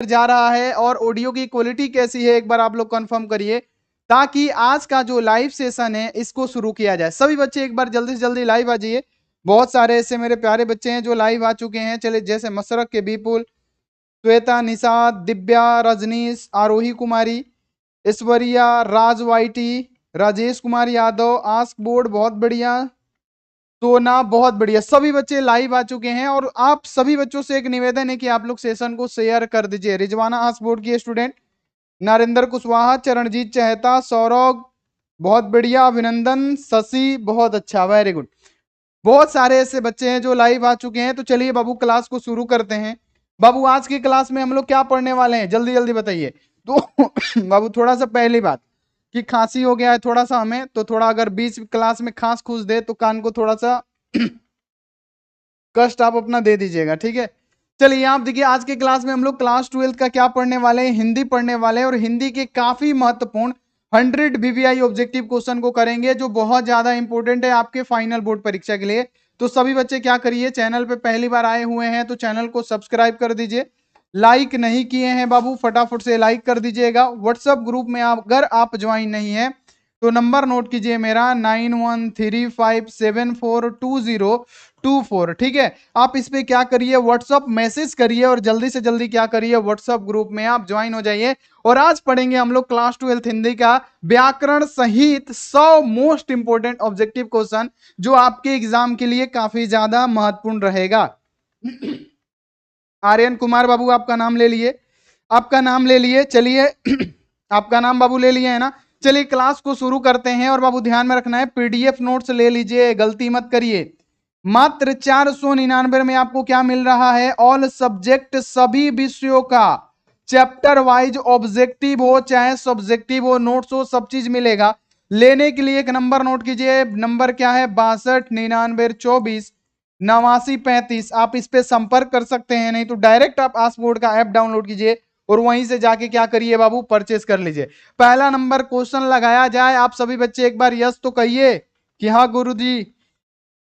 जा रहा है और ऑडियो की क्वालिटी कैसी है एक बार आप लोग कंफर्म करिए, ताकि आज का जो लाइव सेशन है इसको शुरू किया जाए। सभी बच्चे एक बार जल्दी से जल्दी लाइव आ जाइए। बहुत सारे ऐसे मेरे प्यारे बच्चे हैं जो लाइव आ चुके हैं। चलिए, जैसे मशरक के Vipul, Shweta, Nishad, Divya, Rajnish, Aarohi Kumari, Aishwarya, Raj YT, Rajesh Kumar Yadav, ask board, बहुत बढ़िया, सोना, बहुत बढ़िया। सभी बच्चे लाइव आ चुके हैं और आप सभी बच्चों से एक निवेदन है कि आप लोग सेशन को शेयर कर दीजिए। रिजवाना आस्क बोर्ड की स्टूडेंट, नरेंद्र कुशवाहा, चरणजीत चहता, सौरभ, बहुत बढ़िया, अभिनंदन, शशि, बहुत अच्छा, वेरी गुड। बहुत सारे ऐसे बच्चे हैं जो लाइव आ चुके हैं। तो चलिए बाबू क्लास को शुरू करते हैं। बाबू आज की क्लास में हम लोग क्या पढ़ने वाले हैं, जल्दी जल्दी बताइए। तो बाबू थोड़ा सा पहली बात कि खांसी हो गया है थोड़ा सा हमें, तो थोड़ा अगर बीच क्लास में खांस खूस दे तो कान को थोड़ा सा कष्ट आप अपना दे दीजिएगा, ठीक है। चलिए आप देखिए, आज के क्लास में हम लोग क्लास 12 का क्या पढ़ने वाले हैं, हिंदी पढ़ने वाले हैं। और हिंदी के काफी महत्वपूर्ण 100 वीवीआई ऑब्जेक्टिव क्वेश्चन को करेंगे, जो बहुत ज्यादा इंपॉर्टेंट है आपके फाइनल बोर्ड परीक्षा के लिए। तो सभी बच्चे क्या करिए, चैनल पे पहली बार आए हुए हैं तो चैनल को सब्सक्राइब कर दीजिए। लाइक नहीं किए हैं बाबू, फटाफट से लाइक कर दीजिएगा। व्हाट्सएप ग्रुप में अगर आप ज्वाइन नहीं है तो नंबर नोट कीजिए मेरा 9135742024, ठीक है। आप इस पे क्या करिए, व्हाट्सएप मैसेज करिए और जल्दी से जल्दी क्या करिए, व्हाट्सएप ग्रुप में आप ज्वाइन हो जाइए। और आज पढ़ेंगे हम लोग क्लास 12 हिंदी का व्याकरण सहित 100 मोस्ट इंपोर्टेंट ऑब्जेक्टिव क्वेश्चन, जो आपके एग्जाम के लिए काफी ज्यादा महत्वपूर्ण रहेगा। आर्यन कुमार बाबू आपका नाम ले लिए, आपका नाम ले लिए, चलिए आपका नाम बाबू ले लिए है ना। चलिए क्लास को शुरू करते हैं। और बाबू ध्यान में रखना है, पीडीएफ नोट्स ले लीजिए, गलती मत करिए। मात्र 499 में आपको क्या मिल रहा है, ऑल सब्जेक्ट, सभी विषयों का चैप्टर वाइज ऑब्जेक्टिव हो चाहे सब्जेक्टिव हो, नोट्स हो, सब चीज मिलेगा। लेने के लिए एक नंबर नोट कीजिए, नंबर क्या है, 6299248935। आप इस पे संपर्क कर सकते हैं, नहीं तो डायरेक्ट आप आस्क बोर्ड का ऐप डाउनलोड कीजिए और वहीं से जाके क्या करिए बाबू, परचेस कर लीजिए। पहला नंबर क्वेश्चन लगाया जाए, आप सभी बच्चे एक बार यस तो कहिए कि हाँ गुरुजी।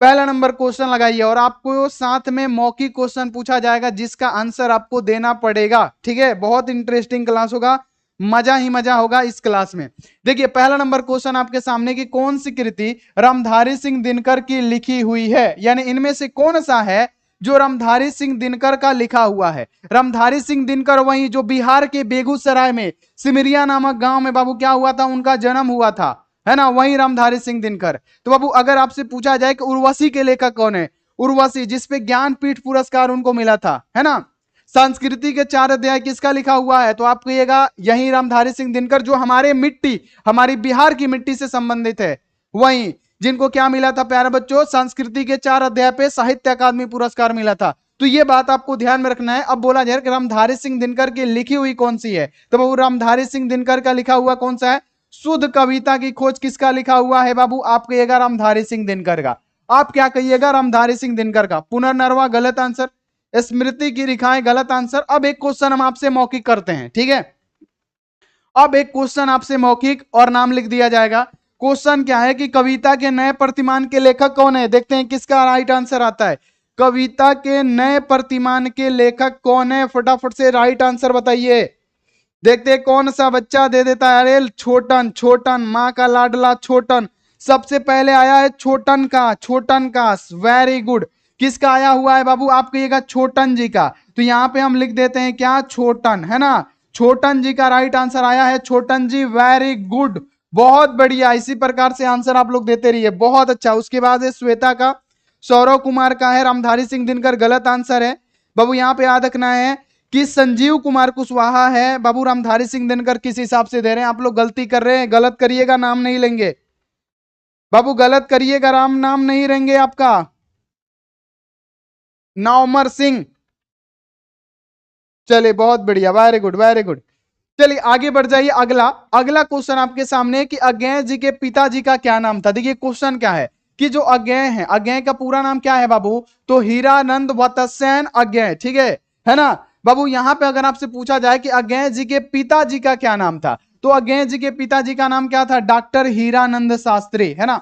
पहला नंबर क्वेश्चन लगाइए और आपको साथ में मौखिक क्वेश्चन पूछा जाएगा जिसका आंसर आपको देना पड़ेगा, ठीक है। बहुत इंटरेस्टिंग क्लास होगा, मजा ही मजा होगा इस क्लास में। देखिए पहला नंबर क्वेश्चन आपके सामने की कौन सी कृति रामधारी सिंह दिनकर की लिखी हुई है, यानी इनमें से कौन सा है जो रामधारी सिंह दिनकर का लिखा हुआ है। रामधारी सिंह दिनकर वही जो बिहार के बेगूसराय में सिमरिया नामक गांव में बाबू क्या हुआ था, उनका जन्म हुआ था, है ना, वही रामधारी सिंह दिनकर। तो बाबू अगर आपसे पूछा जाए कि उर्वशी के लेखक कौन है, उर्वशी जिसपे ज्ञानपीठ पुरस्कार उनको मिला था, है ना। संस्कृति के 4 अध्याय किसका लिखा हुआ है, तो आप कहिएगा यही रामधारी सिंह दिनकर, जो हमारे मिट्टी, हमारी बिहार की मिट्टी से संबंधित है। वही जिनको क्या मिला था प्यारे बच्चों, संस्कृति के 4 अध्याय पे साहित्य अकादमी पुरस्कार मिला था। तो ये बात आपको ध्यान में रखना है। अब बोला जाए कि रामधारी सिंह दिनकर की लिखी हुई कौन सी है, तो बाबू रामधारी सिंह दिनकर का लिखा हुआ कौन सा है, शुद्ध कविता की खोज किसका लिखा हुआ है बाबू, आप कहिएगा रामधारी सिंह दिनकर का। आप क्या कहिएगा, रामधारी सिंह दिनकर का। पुनर्नरवा गलत आंसर, स्मृति की रेखाएं गलत आंसर। अब एक क्वेश्चन हम आपसे मौखिक करते हैं, ठीक है। अब एक क्वेश्चन आपसे मौखिक और नाम लिख दिया जाएगा। क्वेश्चन क्या है कि कविता के नए प्रतिमान के लेखक कौन है, देखते हैं किसका राइट आंसर आता है। कविता के नए प्रतिमान के लेखक कौन है, फटाफट से राइट आंसर बताइए। देखते हैं कौन सा बच्चा दे देता है। अरे छोटन, छोटन, माँ का लाडला छोटन, सबसे पहले आया है छोटन का, छोटन का, वेरी गुड। किसका आया हुआ है बाबू, आप कहिएगा छोटन जी का। तो यहाँ पे हम लिख देते हैं क्या, छोटन, है ना। छोटन जी का राइट आंसर आया है, छोटन जी, वेरी गुड, बहुत बढ़िया। इसी प्रकार से आंसर आप लोग देते रहिए, बहुत अच्छा। उसके बाद है श्वेता का, सौरव कुमार का है, रामधारी सिंह दिनकर गलत आंसर है बाबू। यहाँ पे याद रखना है कि संजीव कुमार कुशवाहा है बाबू, रामधारी सिंह दिनकर किस हिसाब से दे रहे हैं, आप लोग गलती कर रहे हैं, गलत करिएगा नाम नहीं लेंगे बाबू, गलत करिएगा, राम नाम नहीं लेंगे आपका। नवमर सिंह, चलिए बहुत बढ़िया, वेरी गुड वेरी गुड। चलिए आगे बढ़ जाइए। अगला अगला क्वेश्चन आपके सामने कि अज्ञेय जी के पिताजी का क्या नाम था। देखिए क्वेश्चन क्या है कि जो अज्ञेय है, अज्ञेय का पूरा नाम क्या है बाबू, तो हीरानंद वत्ससेन अज्ञेय, ठीक है ना बाबू। यहां पे अगर आपसे पूछा जाए कि अज्ञेय जी के पिताजी का क्या नाम था, तो अज्ञेय जी के पिताजी का नाम क्या था, डॉक्टर हीरानंद शास्त्री, है ना।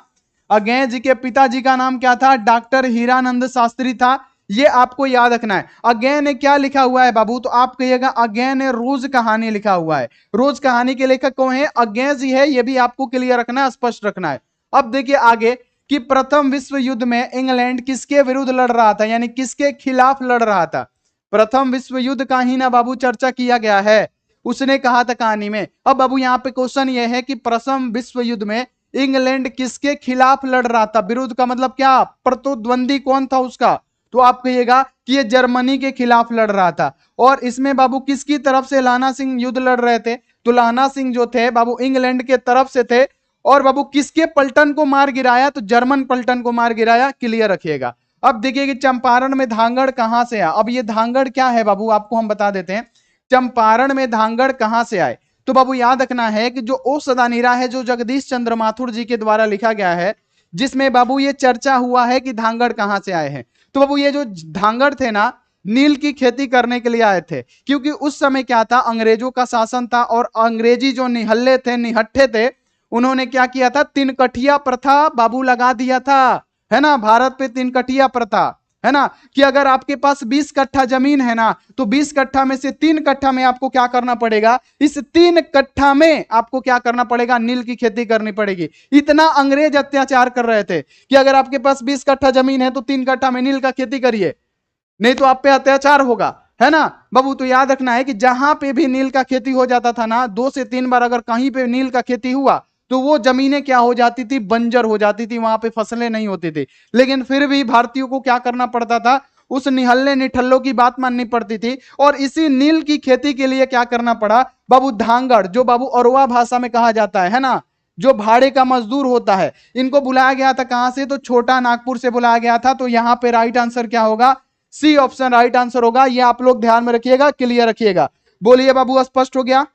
अज्ञेय जी के पिताजी का नाम क्या था, डॉक्टर हीरानंद शास्त्री था। ये आपको याद रखना है। अगेन ने क्या लिखा हुआ है बाबू, तो आप कहिएगा अगेन रोज कहानी लिखा हुआ है। रोज कहानी के लेखक कौन है? अगेन ही है, ये भी आपको क्लियर रखना है, स्पष्ट रखना है। अब देखिए आगे कि प्रथम विश्व युद्ध में इंग्लैंड किसके विरुद्ध लड़ रहा था, यानी किसके खिलाफ लड़ रहा था। प्रथम विश्व युद्ध का ही ना बाबू चर्चा किया गया है, उसने कहा था कहानी में। अब बाबू यहाँ पे क्वेश्चन ये है कि प्रथम विश्व युद्ध में इंग्लैंड किसके खिलाफ लड़ रहा था? विरुद्ध का मतलब क्या? प्रतिद्वंदी कौन था उसका? तो आप कहिएगा कि ये जर्मनी के खिलाफ लड़ रहा था। और इसमें बाबू किसकी तरफ से लाना सिंह युद्ध लड़ रहे थे? तो लाना सिंह जो थे बाबू इंग्लैंड के तरफ से थे। और बाबू किसके पलटन को मार गिराया? तो जर्मन पलटन को मार गिराया। क्लियर रखिएगा। अब देखिए कि चंपारण में धांगड़ कहां से आया। अब ये धांगड़ क्या है बाबू, आपको हम बता देते हैं। चंपारण में धांगड़ कहां से आए? तो बाबू याद रखना है कि जो ओ सदानीरा है, जो जगदीश चंद्र माथुर जी के द्वारा लिखा गया है, जिसमें बाबू ये चर्चा हुआ है कि धांगड़ कहां से आए हैं। तो बाबू ये जो धांगड़ थे ना, नील की खेती करने के लिए आए थे, क्योंकि उस समय क्या था, अंग्रेजों का शासन था। और अंग्रेजी जो निहल्ले थे, निहट्ठे थे, उन्होंने क्या किया था? तीन कठिया प्रथा बाबू लगा दिया था, है ना। भारत पे तीन कठिया प्रथा, है ना, कि अगर आपके पास 20 कट्ठा जमीन है ना, तो 20 कट्ठा में से 3 कट्ठा में आपको क्या करना पड़ेगा? इस 3 कट्ठा में आपको क्या करना पड़ेगा? नील की खेती करनी पड़ेगी। इतना अंग्रेज अत्याचार कर रहे थे कि अगर आपके पास 20 कट्ठा जमीन है तो 3 कट्ठा में नील का खेती करिए, नहीं तो आप पे अत्याचार होगा, है ना बाबू। तो याद रखना है कि जहां पे भी नील का खेती हो जाता था ना, 2 से 3 बार अगर कहीं पे नील का खेती हुआ तो वो जमीनें क्या हो जाती थी? बंजर हो जाती थी, वहां पे फसलें नहीं होती थी। लेकिन फिर भी भारतीयों को क्या करना पड़ता था? उस निहल्ले निठल्लों की बात माननी पड़ती थी। और इसी नील की खेती के लिए क्या करना पड़ा बाबू? धांगड़, जो बाबू अरवा भाषा में कहा जाता है ना, जो भाड़े का मजदूर होता है, इनको बुलाया गया था कहां से? तो छोटा नागपुर से बुलाया गया था। तो यहां पे राइट आंसर क्या होगा? सी ऑप्शन राइट आंसर होगा। ये आप लोग ध्यान में रखिएगा, क्लियर रखिएगा। बोलिए बाबू, स्पष्ट हो गया?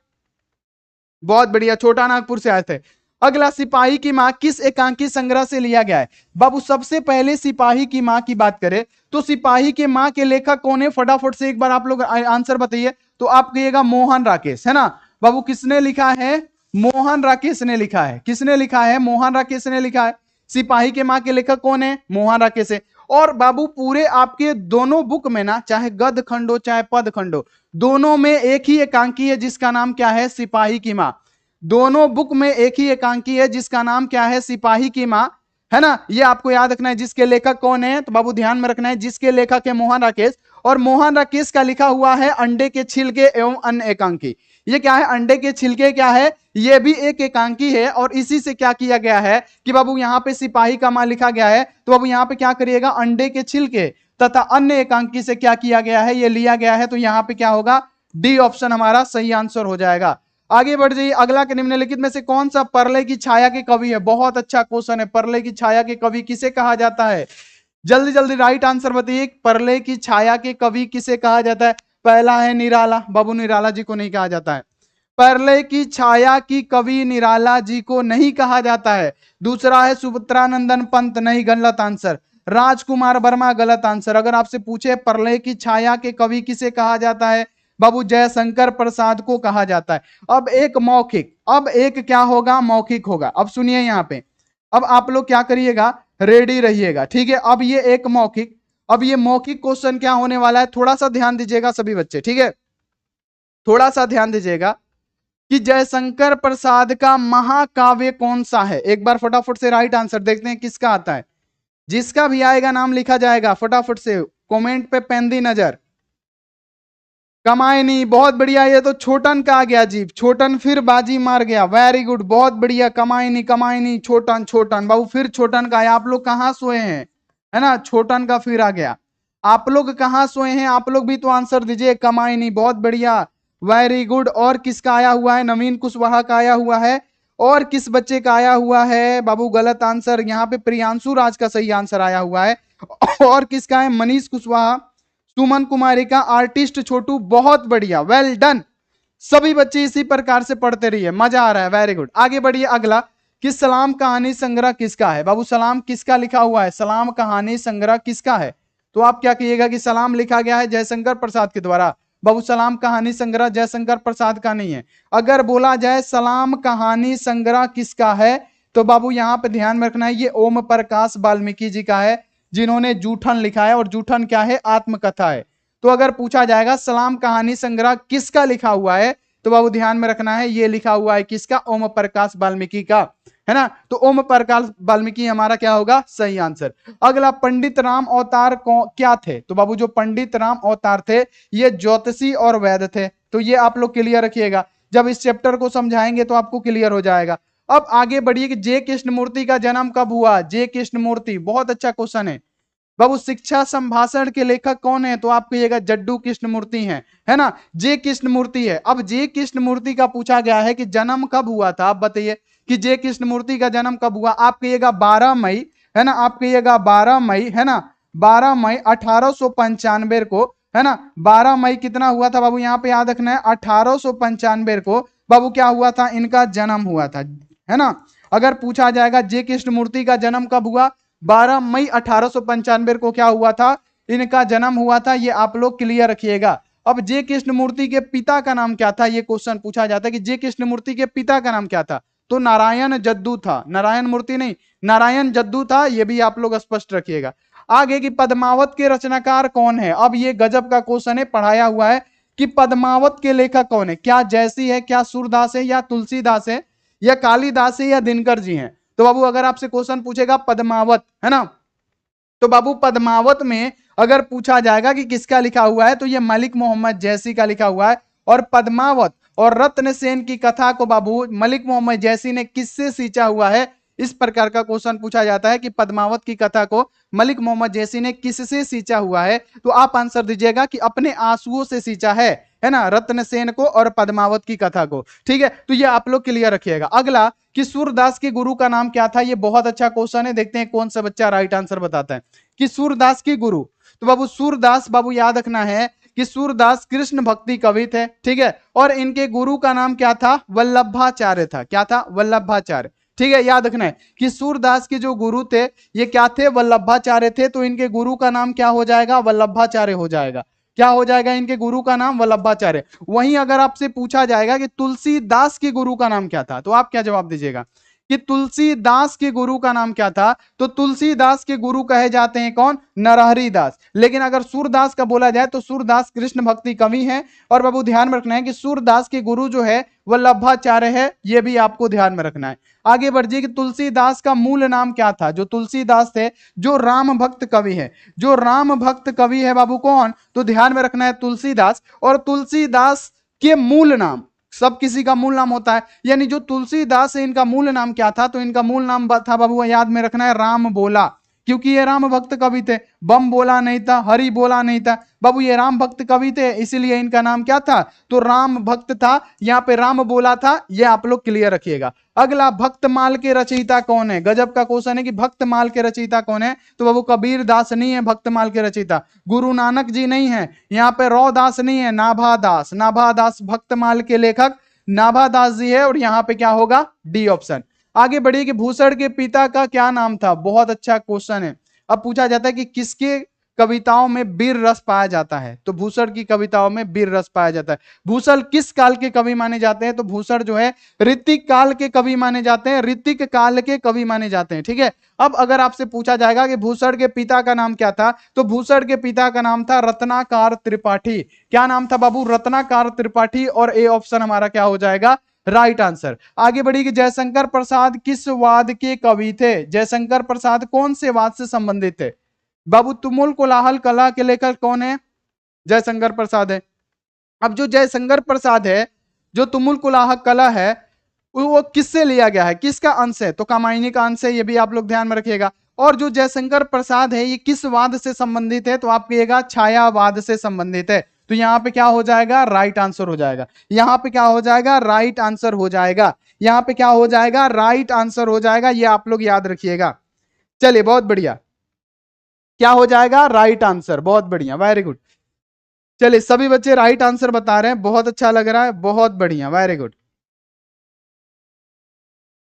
बहुत बढ़िया, छोटा नागपुर से आए थे। अगला, सिपाही की मां किस एकांकी संग्रह से लिया गया है? बाबू सबसे पहले सिपाही की मां की बात करें तो सिपाही के मां के लेखक कौन है? फटाफट से एक बार आप लोग आंसर बताइए। तो आप कहिएगा मोहन राकेश, है ना बाबू। किसने लिखा है? मोहन राकेश ने लिखा है। किसने लिखा है? मोहन राकेश ने लिखा है। सिपाही के मां के लेखक कौन है? मोहन राकेश है। और बाबू पूरे आपके दोनों बुक में ना, चाहे गद्य खंड हो चाहे पद खंड हो, दोनों में एक ही एकांकी है जिसका नाम क्या है? सिपाही की मां। दोनों बुक में एक ही एकांकी है जिसका नाम क्या है? सिपाही की मां, है ना। ये आपको याद रखना है। जिसके लेखक कौन है? तो बाबू ध्यान में रखना है, जिसके लेखक है मोहन राकेश। और मोहन राकेश का लिखा हुआ है अंडे के छिलके एवं अन्य एकांकी। ये क्या है? अंडे के छिलके क्या है? ये भी एक एकांकी है। और इसी से क्या किया गया है कि बाबू यहाँ पे सिपाही का मां लिखा गया है। तो बाबू यहाँ पे क्या करिएगा? अंडे के छिलके तथा अन्य एकांकी से क्या किया गया है? ये लिया गया है। तो यहाँ पे क्या होगा? डी ऑप्शन हमारा सही आंसर हो जाएगा। आगे बढ़ जाइए। अगला के निम्नलिखित में से कौन सा परले की छाया के कवि है? बहुत अच्छा क्वेश्चन है। परले की छाया के कवि किसे कहा जाता है? जल्दी जल्दी राइट आंसर बताइए। परले की छाया के कवि किसे कहा जाता है? पहला है निराला। बाबू निराला जी को नहीं कहा जाता है। परले की छाया की कवि निराला जी को नहीं कहा जाता है। दूसरा है सुभद्रानंदन पंत, नहीं, गलत आंसर। राजकुमार वर्मा, गलत आंसर। अगर आपसे पूछे परले की छाया के कवि किसे कहा जाता है? बाबू जयशंकर प्रसाद को कहा जाता है। अब एक मौखिक, अब एक क्या होगा? मौखिक होगा। अब सुनिए यहाँ पे, अब आप लोग क्या करिएगा? रेडी रहिएगा, ठीक है। अब ये एक मौखिक, अब ये मौखिक क्वेश्चन क्या होने वाला है? थोड़ा सा ध्यान दीजिएगा सभी बच्चे, ठीक है, थोड़ा सा ध्यान दीजिएगा कि जयशंकर प्रसाद का महाकाव्य कौन सा है? एक बार फटाफट से राइट आंसर देखते हैं किसका आता है। जिसका भी आएगा नाम लिखा जाएगा। फटाफट से कमेंट पे पेन दी नजर। कमायनी, बहुत बढ़िया। ये तो छोटन का आ गया जी। छोटन फिर बाजी मार गया, वेरी गुड, बहुत बढ़िया। कमायनी कमायनी, छोटन छोटन, बाबू फिर छोटन का आया। आप लोग कहाँ सोए हैं, है ना? छोटन का फिर आ गया। आप लोग कहाँ सोए हैं? आप लोग भी तो आंसर दीजिए। कमायनी, बहुत बढ़िया, वेरी गुड। और किसका आया हुआ है? नवीन कुशवाहा का आया हुआ है। और किस बच्चे का आया हुआ है? बाबू गलत आंसर। यहाँ पे प्रियांशु राज का सही आंसर आया हुआ है। और किसका है? मनीष कुशवाहा, सुमन कुमारी का, आर्टिस्ट छोटू, बहुत बढ़िया, वेल डन। सभी बच्चे इसी प्रकार से पढ़ते रहिए, मजा आ रहा है, वेरी गुड। आगे बढ़िए। अगला, कि सलाम कहानी संग्रह किसका है? बाबू सलाम किसका लिखा हुआ है? सलाम कहानी संग्रह किसका है? तो आप क्या कहिएगा कि सलाम लिखा गया है जयशंकर प्रसाद के द्वारा। बाबू सलाम कहानी संग्रह जयशंकर प्रसाद का नहीं है। अगर बोला जाए सलाम कहानी संग्रह किसका है, तो बाबू यहां पर ध्यान में रखना है, ये ओम प्रकाश वाल्मीकि जी का है। जिन्होंने जूठन लिखा है, और जूठन क्या है? आत्मकथा है। तो अगर पूछा जाएगा सलाम कहानी संग्रह किसका लिखा हुआ है, तो बाबू ध्यान में रखना है ये लिखा हुआ है किसका? ओम प्रकाश वाल्मीकि का, है ना। तो ओम प्रकाश वाल्मीकि हमारा क्या होगा? सही आंसर। अगला, पंडित राम अवतार क्या थे? तो बाबू जो पंडित राम अवतार थे ये ज्योतिषी और वैद्य थे। तो ये आप लोग क्लियर रखिएगा, जब इस चैप्टर को समझाएंगे तो आपको क्लियर हो जाएगा। अब आगे बढ़िए कि जे कृष्णमूर्ति का जन्म कब हुआ? जे कृष्णमूर्ति, बहुत अच्छा क्वेश्चन है बाबू। शिक्षा संभाषण के लेखक कौन है? तो आप कहिएगा जड्डू कृष्णमूर्ति हैं, है ना। जे कृष्णमूर्ति है। अब जे कृष्णमूर्ति का पूछा गया है कि जन्म कब हुआ था, आप बताइए कि जे कृष्णमूर्ति का जन्म कब हुआ? आप कहिएगा 12 मई, है ना। आप कहिएगा 12 मई, है ना, 12 मई 1895 को, है ना। 12 मई कितना हुआ था बाबू? यहाँ पे याद रखना है 1895 को बाबू क्या हुआ था? इनका जन्म हुआ था, है ना। अगर पूछा जाएगा जे कृष्णमूर्ति का जन्म कब हुआ? 12 मई 1895 को क्या हुआ था? इनका जन्म हुआ था। ये आप लोग क्लियर रखिएगा। अब जे कृष्णमूर्ति के पिता का नाम क्या था? ये क्वेश्चन पूछा जाता है कि जे कृष्णमूर्ति के पिता का नाम क्या था? तो नारायण जद्दू था, नारायण मूर्ति नहीं, नारायण जद्दू था। ये भी आप लोग स्पष्ट रखिएगा। आगे की पद्मावत के रचनाकार कौन है? अब ये गजब का क्वेश्चन है, पढ़ाया हुआ है कि पद्मावत के लेखक कौन है? क्या जयसी है, क्या सूरदास है, या तुलसीदास है, या कालिदास है, या दिनकर जी हैं? तो बाबू अगर आपसे क्वेश्चन पूछेगा पद्मावत, है ना, तो बाबू पद्मावत में अगर पूछा जाएगा कि किसका लिखा हुआ है, तो ये मलिक मोहम्मद जैसी का लिखा हुआ है। और पद्मावत और रत्नसेन की कथा को बाबू मलिक मोहम्मद जैसी ने किससे सींचा हुआ है? इस प्रकार का क्वेश्चन पूछा जाता है कि पद्मावत की कथा को मलिक मोहम्मद जैसी ने किससे सींचा हुआ है? तो आप आंसर दीजिएगा कि अपने आंसुओं से सींचा है ना, रत्नसेन को और पद्मावत की कथा को। ठीक है, तो ये आप लोग क्लियर रखिएगा। अगला कि सूरदास के गुरु का नाम क्या था? ये बहुत अच्छा क्वेश्चन है, देखते हैं कौन सा बच्चा राइट आंसर बताता है कि सूरदास के गुरु। तो बाबू सूरदास, बाबू याद रखना है कि सूरदास कृष्ण भक्ति कवि थे, ठीक है। और इनके गुरु का नाम क्या था? वल्लभाचार्य था। क्या था? वल्लभाचार्य। ठीक है, याद रखना है कि सूरदास के जो गुरु थे ये क्या थे? वल्लभाचार्य थे। तो इनके गुरु का नाम क्या हो जाएगा? वल्लभाचार्य हो जाएगा। क्या हो जाएगा? इनके गुरु का नाम वल्लभाचार्य। वहीं अगर आपसे पूछा जाएगा कि तुलसीदास के गुरु का नाम क्या था, तो आप क्या जवाब दीजिएगा कि तुलसीदास के गुरु का नाम क्या था? तो तुलसीदास के गुरु कहे जाते हैं कौन? नरहरि दास। लेकिन अगर सूरदास का बोला जाए तो सूरदास कृष्ण भक्ति कवि हैं। और बाबू ध्यान में रखना है कि सूरदास के गुरु जो है वल्लभाचार्य है, यह भी आपको ध्यान में रखना है। आगे बढ़िए कि तुलसीदास का मूल नाम क्या था? जो तुलसीदास थे जो राम भक्त कवि है, जो राम भक्त कवि है बाबू कौन? तो ध्यान में रखना है तुलसीदास। और तुलसीदास के मूल नाम, सब किसी का मूल नाम होता है, यानी जो तुलसीदास है इनका मूल नाम क्या था? तो इनका मूल नाम था बाबू, याद में रखना है, राम बोला। क्योंकि ये राम भक्त कवि थे, बम बोला नहीं था, हरि बोला नहीं था बाबू, ये राम भक्त कवि थे, इसीलिए इनका नाम क्या था? तो राम भक्त था। यहाँ पे राम बोला था, ये आप लोग क्लियर रखिएगा। अगला, भक्तमाल के रचयिता कौन है? गजब का क्वेश्चन है कि भक्तमाल के रचयिता कौन है? तो बाबू कबीर दास नहीं है भक्तमाल के रचयिता, गुरु नानक जी नहीं है, यहाँ पे रौदास नहीं है, नाभादास। नाभादास भक्तमाल के लेखक नाभादास जी है। और यहाँ पे क्या होगा? D option. आगे बढ़िए कि भूषण के पिता का क्या नाम था? बहुत अच्छा क्वेश्चन है। अब पूछा जाता है कि किसके कविताओं में वीर रस पाया जाता है? तो भूषण की कविताओं में वीर रस पाया जाता है। भूषण किस काल के कवि माने जाते हैं? तो भूषण जो है ऋतिक काल के कवि माने जाते हैं, ऋतिक काल के कवि माने जाते हैं। ठीक है, अब अगर आपसे पूछा जाएगा कि भूषण के पिता का नाम क्या था, तो भूषण के पिता का नाम था रत्नाकर त्रिपाठी। क्या नाम था बाबू? रत्नाकर त्रिपाठी। और ए ऑप्शन हमारा क्या हो जाएगा? Right answer. आगे बढ़ी कि जयशंकर प्रसाद किस वाद के कवि थे? जयशंकर प्रसाद कौन से वाद से संबंधित थे बाबू? तुमुल कोलाहल कला के लेखक कौन है? जयशंकर प्रसाद है। अब जो जयशंकर प्रसाद है, जो तुमुल कोलाहल कला है, वो किससे लिया गया है? किसका अंश है? तो कामायनी का अंश है, ये भी आप लोग ध्यान में रखिएगा। और जो जयशंकर प्रसाद है ये किस वाद से संबंधित है? तो आप कहिएगा छायावाद से संबंधित है। तो यहाँ पे क्या हो जाएगा? राइट आंसर हो जाएगा। यहाँ पे क्या हो जाएगा? राइट आंसर हो जाएगा। यहाँ पे क्या हो जाएगा? राइट आंसर हो जाएगा। ये आप लोग याद रखिएगा। चलिए, बहुत बढ़िया। क्या हो जाएगा? Right answer. बहुत बढ़िया, वेरी गुड। चलिए, सभी बच्चे राइट आंसर बता रहे हैं, बहुत अच्छा लग रहा है, बहुत बढ़िया, वेरी गुड।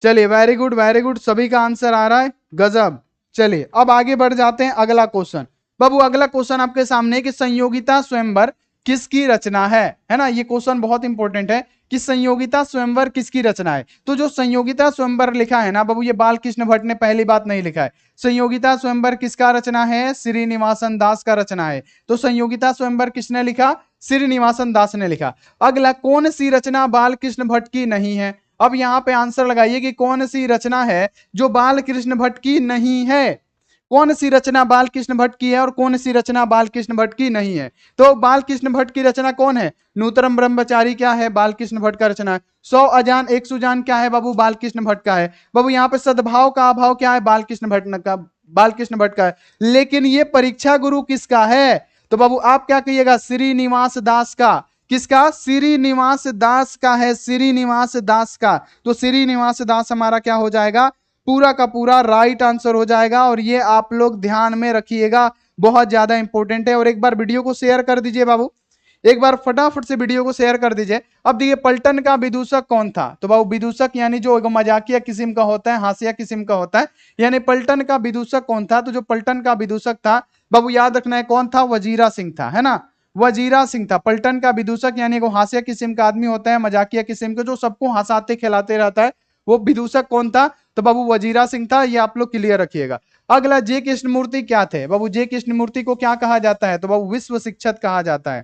चलिए, वेरी गुड वेरी गुड, सभी का आंसर आ रहा है, गजब। चलिए, अब आगे बढ़ जाते हैं। अगला क्वेश्चन बाबू, अगला क्वेश्चन आपके सामने कि संयोगिता स्वयंवर किसकी रचना है ना। ये क्वेश्चन बहुत इंपॉर्टेंट है कि संयोगिता स्वयंवर किसकी रचना है। तो जो संयोगिता स्वयंवर लिखा है ना बाबू, ये बालकृष्ण भट्ट ने पहली बात नहीं लिखा है। संयोगिता स्वयंवर किसका रचना है? श्रीनिवासन दास का रचना है। तो संयोगिता स्वयंवर किसने लिखा? श्रीनिवासन दास ने लिखा। अगला, कौन सी रचना बालकृष्ण भट्ट की नहीं है? अब यहां पे आंसर लगाइए कि कौन सी रचना है जो बालकृष्ण भट्ट की नहीं है। कौन सी रचना बालकृष्ण भट्ट की है और कौन सी रचना बालकृष्ण भट्ट की नहीं है? तो बालकृष्ण भट्ट की रचना कौन है? नूतनम ब्रह्मचारी क्या है? बालकृष्ण भट्ट का रचना है। 100 अजान एक सुजान क्या है बाबू? बालकृष्ण भट्ट का है। बाबू यहाँ पे सद्भाव का अभाव क्या है? बालकृष्ण भट्ट का है। लेकिन ये परीक्षा गुरु किसका है? तो बाबू आप क्या कहिएगा? श्रीनिवास दास का। किसका? श्रीनिवास दास का है, श्रीनिवास दास का। तो श्रीनिवास दास हमारा क्या हो जाएगा? पूरा का पूरा राइट आंसर हो जाएगा। और ये आप लोग ध्यान में रखिएगा, बहुत ज्यादा इंपॉर्टेंट है। और एक बार वीडियो को शेयर कर दीजिए बाबू, एक बार फटाफट से वीडियो को शेयर कर दीजिए। अब देखिए, पलटन का विदूषक कौन था? तो बाबू विदूषक यानी जो मजाकिया किस्म का होता है, हास्या किस्म का होता है, यानी पलटन का विदूषक कौन था? तो जो पलटन का विदूषक था बाबू, याद रखना है कौन था? वजीरा सिंह था, है ना। वजीरा सिंह था पलटन का विदूषक, यानी वो हास्या किस्म का आदमी होता है, मजाकिया किस्म का, जो सबको हंसाते खिलाते रहता है, वो विदूषक कौन था? तो बाबू वजीरा सिंह था। ये आप लोग क्लियर रखिएगा। अगला, जे कृष्णमूर्ति क्या थे? बाबू जे कृष्णमूर्ति को क्या कहा जाता है? तो बाबू विश्व शिक्षक कहा जाता है।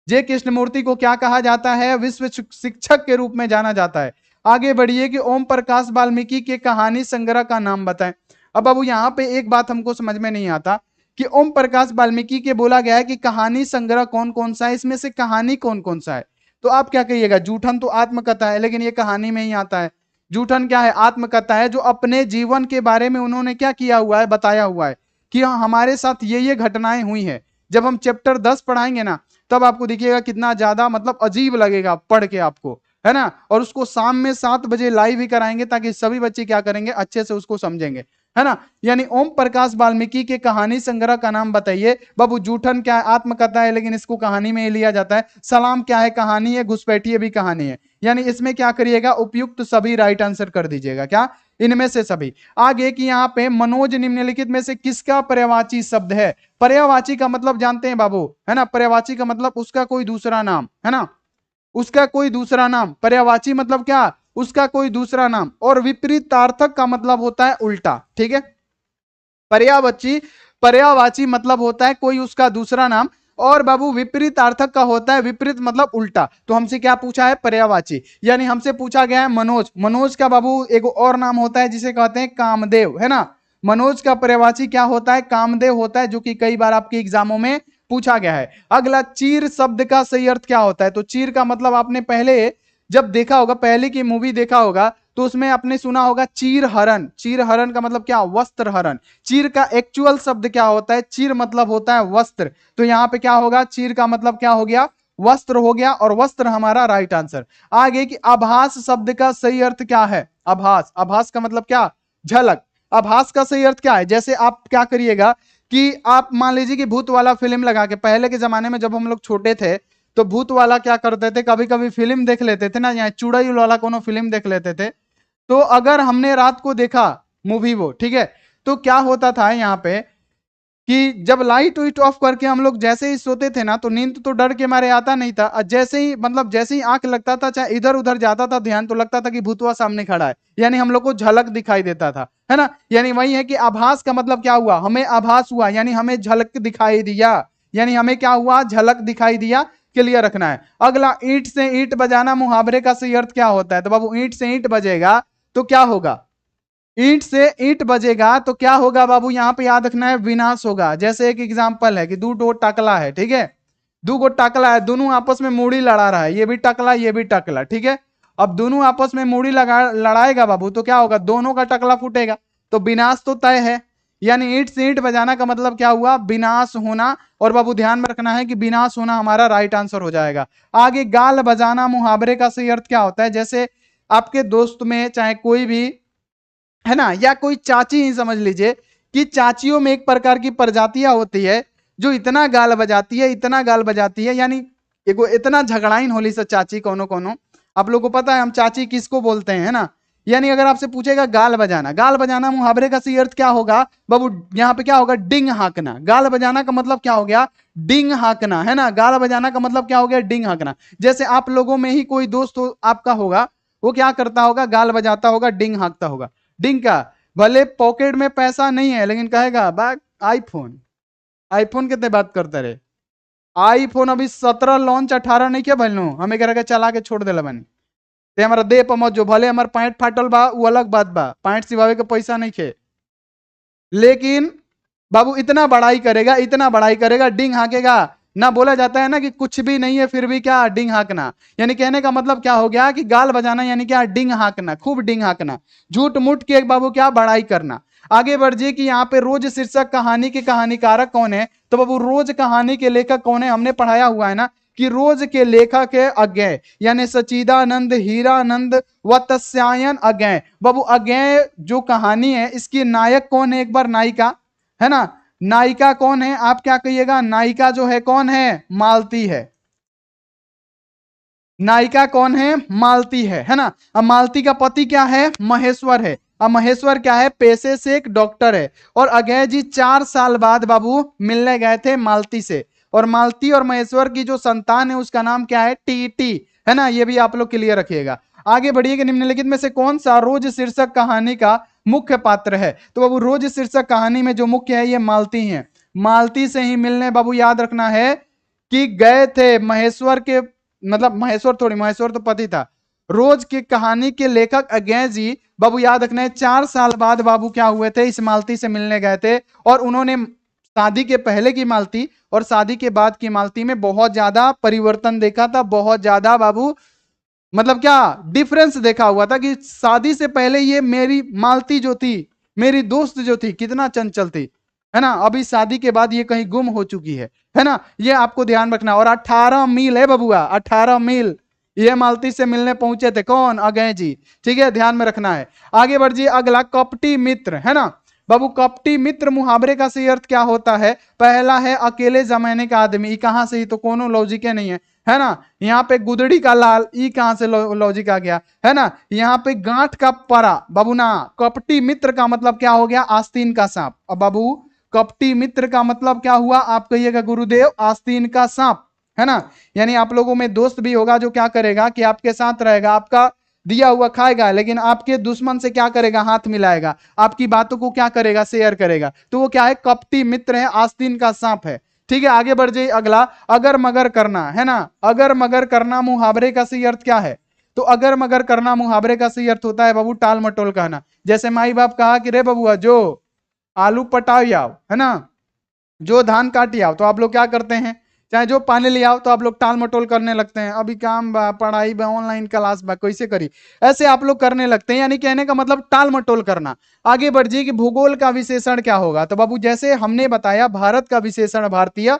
जे कृष्णमूर्ति को क्या कहा जाता है? विश्व शिक्षक के रूप में जाना जाता है। आगे बढ़िए कि ओम प्रकाश वाल्मीकि के कहानी संग्रह का नाम बताएं। अब बाबू यहाँ पे एक बात हमको समझ में नहीं आता कि ओम प्रकाश वाल्मीकि के बोला गया है कि कहानी संग्रह कौन कौन सा है, इसमें से कहानी कौन कौन सा है? तो आप क्या कहिएगा? जूठन तो आत्मकथा है, लेकिन ये कहानी में ही आता है। जूठन क्या है? आत्मकथा है, जो अपने जीवन के बारे में उन्होंने क्या किया हुआ है? बताया हुआ है कि हमारे साथ ये घटनाएं हुई हैं। जब हम चैप्टर 10 पढ़ाएंगे ना, तब आपको दिखिएगा कितना ज्यादा मतलब अजीब लगेगा पढ़ के आपको, है ना। और उसको शाम में 7 बजे लाइव ही कराएंगे, ताकि सभी बच्चे क्या करेंगे? अच्छे से उसको समझेंगे, है ना। यानी ओम प्रकाश वाल्मीकि के कहानी संग्रह का नाम बताइए। बाबू जूठन क्या है? आत्मकथा है, लेकिन इसको कहानी में ही लिया जाता है। सलाम क्या है? कहानी है। घुसपैठिए भी कहानी है। यानी इसमें क्या करिएगा? उपयुक्त सभी राइट आंसर कर दीजिएगा। क्या? इनमें से सभी। आगे कि यहाँ पे मनोज निम्नलिखित में से किसका पर्यायवाची शब्द है? पर्यायवाची का मतलब जानते हैं बाबू, है ना। पर्यायवाची का मतलब उसका कोई दूसरा नाम, है ना, उसका कोई दूसरा नाम। पर्यायवाची मतलब क्या? उसका कोई दूसरा नाम। और विपरीतार्थक का मतलब होता है उल्टा, ठीक है। पर्यायवाची मतलब होता है कोई उसका दूसरा नाम, और बाबू विपरीतार्थक का होता है विपरीत मतलब उल्टा। तो हमसे क्या पूछा है? पर्यायवाची। यानी हमसे पूछा गया है मनोज। मनोज का बाबू एक और नाम होता है जिसे कहते हैं कामदेव, है ना। मनोज का पर्यायवाची क्या होता है? कामदेव होता है, जो कि कई बार आपके एग्जामों में पूछा गया है। अगला, चीर शब्द का सही अर्थ क्या होता है? तो चीर का मतलब आपने पहले जब देखा होगा, पहले की मूवी देखा होगा, तो उसमें आपने सुना होगा चीर हरण। चीर हरण का मतलब क्या? वस्त्र हरण। चीर का एक्चुअल शब्द क्या होता है? चीर मतलब होता है वस्त्र। तो यहां पे क्या होगा? चीर का मतलब क्या हो गया? वस्त्र हो गया, और वस्त्र हमारा राइट आंसर। आगे कि आभास शब्द का सही अर्थ क्या है? आभास। आभास का मतलब क्या? झलक। आभास का सही अर्थ क्या है? जैसे आप क्या करिएगा कि आप मान लीजिए कि भूत वाला फिल्म लगा के, पहले के जमाने में जब हम लोग छोटे थे, तो भूत वाला क्या करते थे? कभी कभी फिल्म देख लेते थे ना, यहाँ चुड़ैल वाला कोनो फिल्म देख लेते थे। तो अगर हमने रात को देखा मूवी वो, ठीक है, तो क्या होता था यहाँ पे कि जब लाइट वाइट ऑफ करके हम लोग जैसे ही सोते थे ना, तो नींद तो डर के मारे आता नहीं था। जैसे ही मतलब जैसे ही आंख लगता था, चाहे इधर उधर जाता था ध्यान, तो लगता था कि भूतवा सामने खड़ा है, यानी हम लोग को झलक दिखाई देता था, है ना। यानी वही है कि आभास का मतलब क्या हुआ? हमें आभास हुआ, यानी हमें झलक दिखाई दिया, यानी हमें क्या हुआ? झलक दिखाई दिया। क्लियर रखना है। अगला, ईंट से ईंट बजाना मुहावरे का सही अर्थ क्या होता है? तो बाबू ईंट से ईंट बजेगा तो क्या होगा? ईंट से ईंट बजेगा तो क्या होगा बाबू? यहां पे याद रखना है विनाश होगा। जैसे एक एग्जांपल है कि दो टकला है, ठीक है, दो गो टकला है, दोनों आपस में मूड़ी लड़ा रहा है, ये भी टकला ये भी टकला, ठीक है। अब दोनों आपस में मूड़ी लड़ाएगा बाबू, तो क्या होगा? दोनों का टकला फूटेगा, तो विनाश तो तय है। यानी ईंट से ईंट बजाना का मतलब क्या हुआ? विनाश होना। और बाबू ध्यान में रखना है कि विनाश होना हमारा राइट आंसर हो जाएगा। आगे, गाल बजाना मुहावरे का सही अर्थ क्या होता है? जैसे आपके दोस्त में चाहे कोई भी, है ना, या कोई चाची ही समझ लीजिए कि चाचियों में एक प्रकार की प्रजातियां होती है जो इतना गाल बजाती है, इतना गाल बजाती है, यानी एगो इतना झगड़ाइन होली से चाची कोनो कोनो। आप लोग को पता है हम चाची किसको बोलते हैं, है ना, यानी अगर आपसे पूछेगा गाल बजाना मुहावरे का सही अर्थ क्या होगा बाबू, यहाँ पे क्या होगा, डिंग हाँकना। गाल बजाना का मतलब क्या हो गया, डिंग हाँकना, है ना। गाल बजाना का मतलब क्या हो गया, डिंग हाँकना। जैसे आप लोगों में ही कोई दोस्त हो, आपका होगा, वो क्या करता होगा, गाल बजाता होगा, डिंग हाँकता होगा। डिंग का, भले पॉकेट में पैसा नहीं है लेकिन कहेगा बा आईफोन, आईफोन कितने बात करते रहे, आईफोन अभी 17 लॉन्च 18 नहीं किया भलो, हमें कह चला के छोड़ देला बनी ते हमारा दे पमत जो, भले हमार पैंट फाटल बा वो अलग बात बा, पैंट सिवावे के पैसा नहीं खे, लेकिन बाबू इतना बड़ाई करेगा, इतना बड़ाई करेगा, डिंग हाँकेगा ना। बोला जाता है ना कि कुछ भी नहीं है फिर भी क्या, डिंग हाँकना। यानी कहने का मतलब क्या हो गया कि गाल बजाना यानी क्या, डिंग हाँकना, खूब डिंग हाँकना, झूठ मूठ के एक बाबू क्या, बड़ाई करना। आगे बढ़ जाइए कि यहाँ पे रोज शीर्षक कहानी के कहानीकारक कौन है, तो बाबू रोज कहानी के लेखक कौन है, हमने पढ़ाया हुआ है ना कि रोज के लेखक है अज्ञेय, यानी सचिदानंद हीरानंद व तस्यायन अज्ञेय। बाबू अज्ञेय जो कहानी है इसकी नायक कौन है, एक बार नायिका, है ना, नायिका कौन है, आप क्या कहिएगा, नायिका जो है कौन है, मालती है। नायिका कौन है, मालती है ना। अब मालती का पति क्या है, महेश्वर है। अब महेश्वर क्या है, पेशे से एक डॉक्टर है। और अजय जी 4 साल बाद बाबू मिलने गए थे मालती से, और मालती और महेश्वर की जो संतान है उसका नाम क्या है, टीटी, है ना। ये भी आप लोग क्लियर रखिएगा। आगे बढ़िए कि निम्नलिखित में से कौन सा रोज शीर्षक कहानी का मुख्य पात्र है, तो बाबू रोज शीर्षक कहानी में जो मुख्य है ये मालती है। मालती से ही मिलने बाबू याद रखना है कि गए थे महेश्वर के, मतलब महेश्वर थोड़ी, महेश्वर तो पति था। रोज की कहानी के लेखक अज्ञेय जी बाबू याद रखना है 4 साल बाद बाबू क्या हुए थे, इस मालती से मिलने गए थे। और उन्होंने शादी के पहले की मालती और शादी के बाद की मालती में बहुत ज्यादा परिवर्तन देखा था, बहुत ज्यादा बाबू मतलब क्या डिफरेंस देखा हुआ था कि शादी से पहले ये मेरी मालती जो थी, मेरी दोस्त जो थी, कितना चंचल थी, है ना। अभी शादी के बाद ये कहीं गुम हो चुकी है ना। ये आपको ध्यान रखना। और 18 मील है बबुआ, 18 मील ये मालती से मिलने पहुंचे थे, कौन, अजय जी, ठीक है, ध्यान में रखना है। आगे बढ़िए, अगला कपटी मित्र, है ना। बाबू कपटी मित्र मुहावरे का सही अर्थ क्या होता है, पहला है अकेले जमाने का आदमी, कहां से, ही तो कोनो लॉजिक है ना। यहाँ पे गुदड़ी का लाल, ई कहां से लॉजिक आ गया, है ना। यहाँ पे गांठ का परा बाबू ना। कपटी मित्र का मतलब क्या हो गया, आस्तीन का सांप। अब बाबू कपटी मित्र का मतलब क्या हुआ, आप कहिएगा गुरुदेव, आस्तीन का सांप, है ना। यानी आप लोगों में दोस्त भी होगा जो क्या करेगा कि आपके साथ रहेगा, आपका दिया हुआ खाएगा, लेकिन आपके दुश्मन से क्या करेगा, हाथ मिलाएगा, आपकी बातों को क्या करेगा, शेयर करेगा। तो वो क्या है, कपटी मित्र है, आस्तीन का सांप है। ठीक है, आगे बढ़ जाइए। अगला अगर मगर करना, है ना। अगर मगर करना मुहावरे का सही अर्थ क्या है, तो अगर मगर करना मुहावरे का सही अर्थ होता है बाबू टाल मटोल कहना। जैसे माई बाप कहा कि रे बबुआ जो आलू पटाओ आओ, है ना, जो धान काटी आओ, तो आप लोग क्या करते हैं, चाहे जो पानी ले आओ, तो आप लोग टाल मटोल करने लगते हैं, अभी काम बा, पढ़ाई बा, ऑनलाइन क्लास बा, कैसे करी, ऐसे आप लोग करने लगते हैं। यानी कहने का मतलब टाल मटोल करना। आगे बढ़ जाइए कि भूगोल का विशेषण क्या होगा, तो बाबू जैसे हमने बताया भारत का विशेषण भारतीय,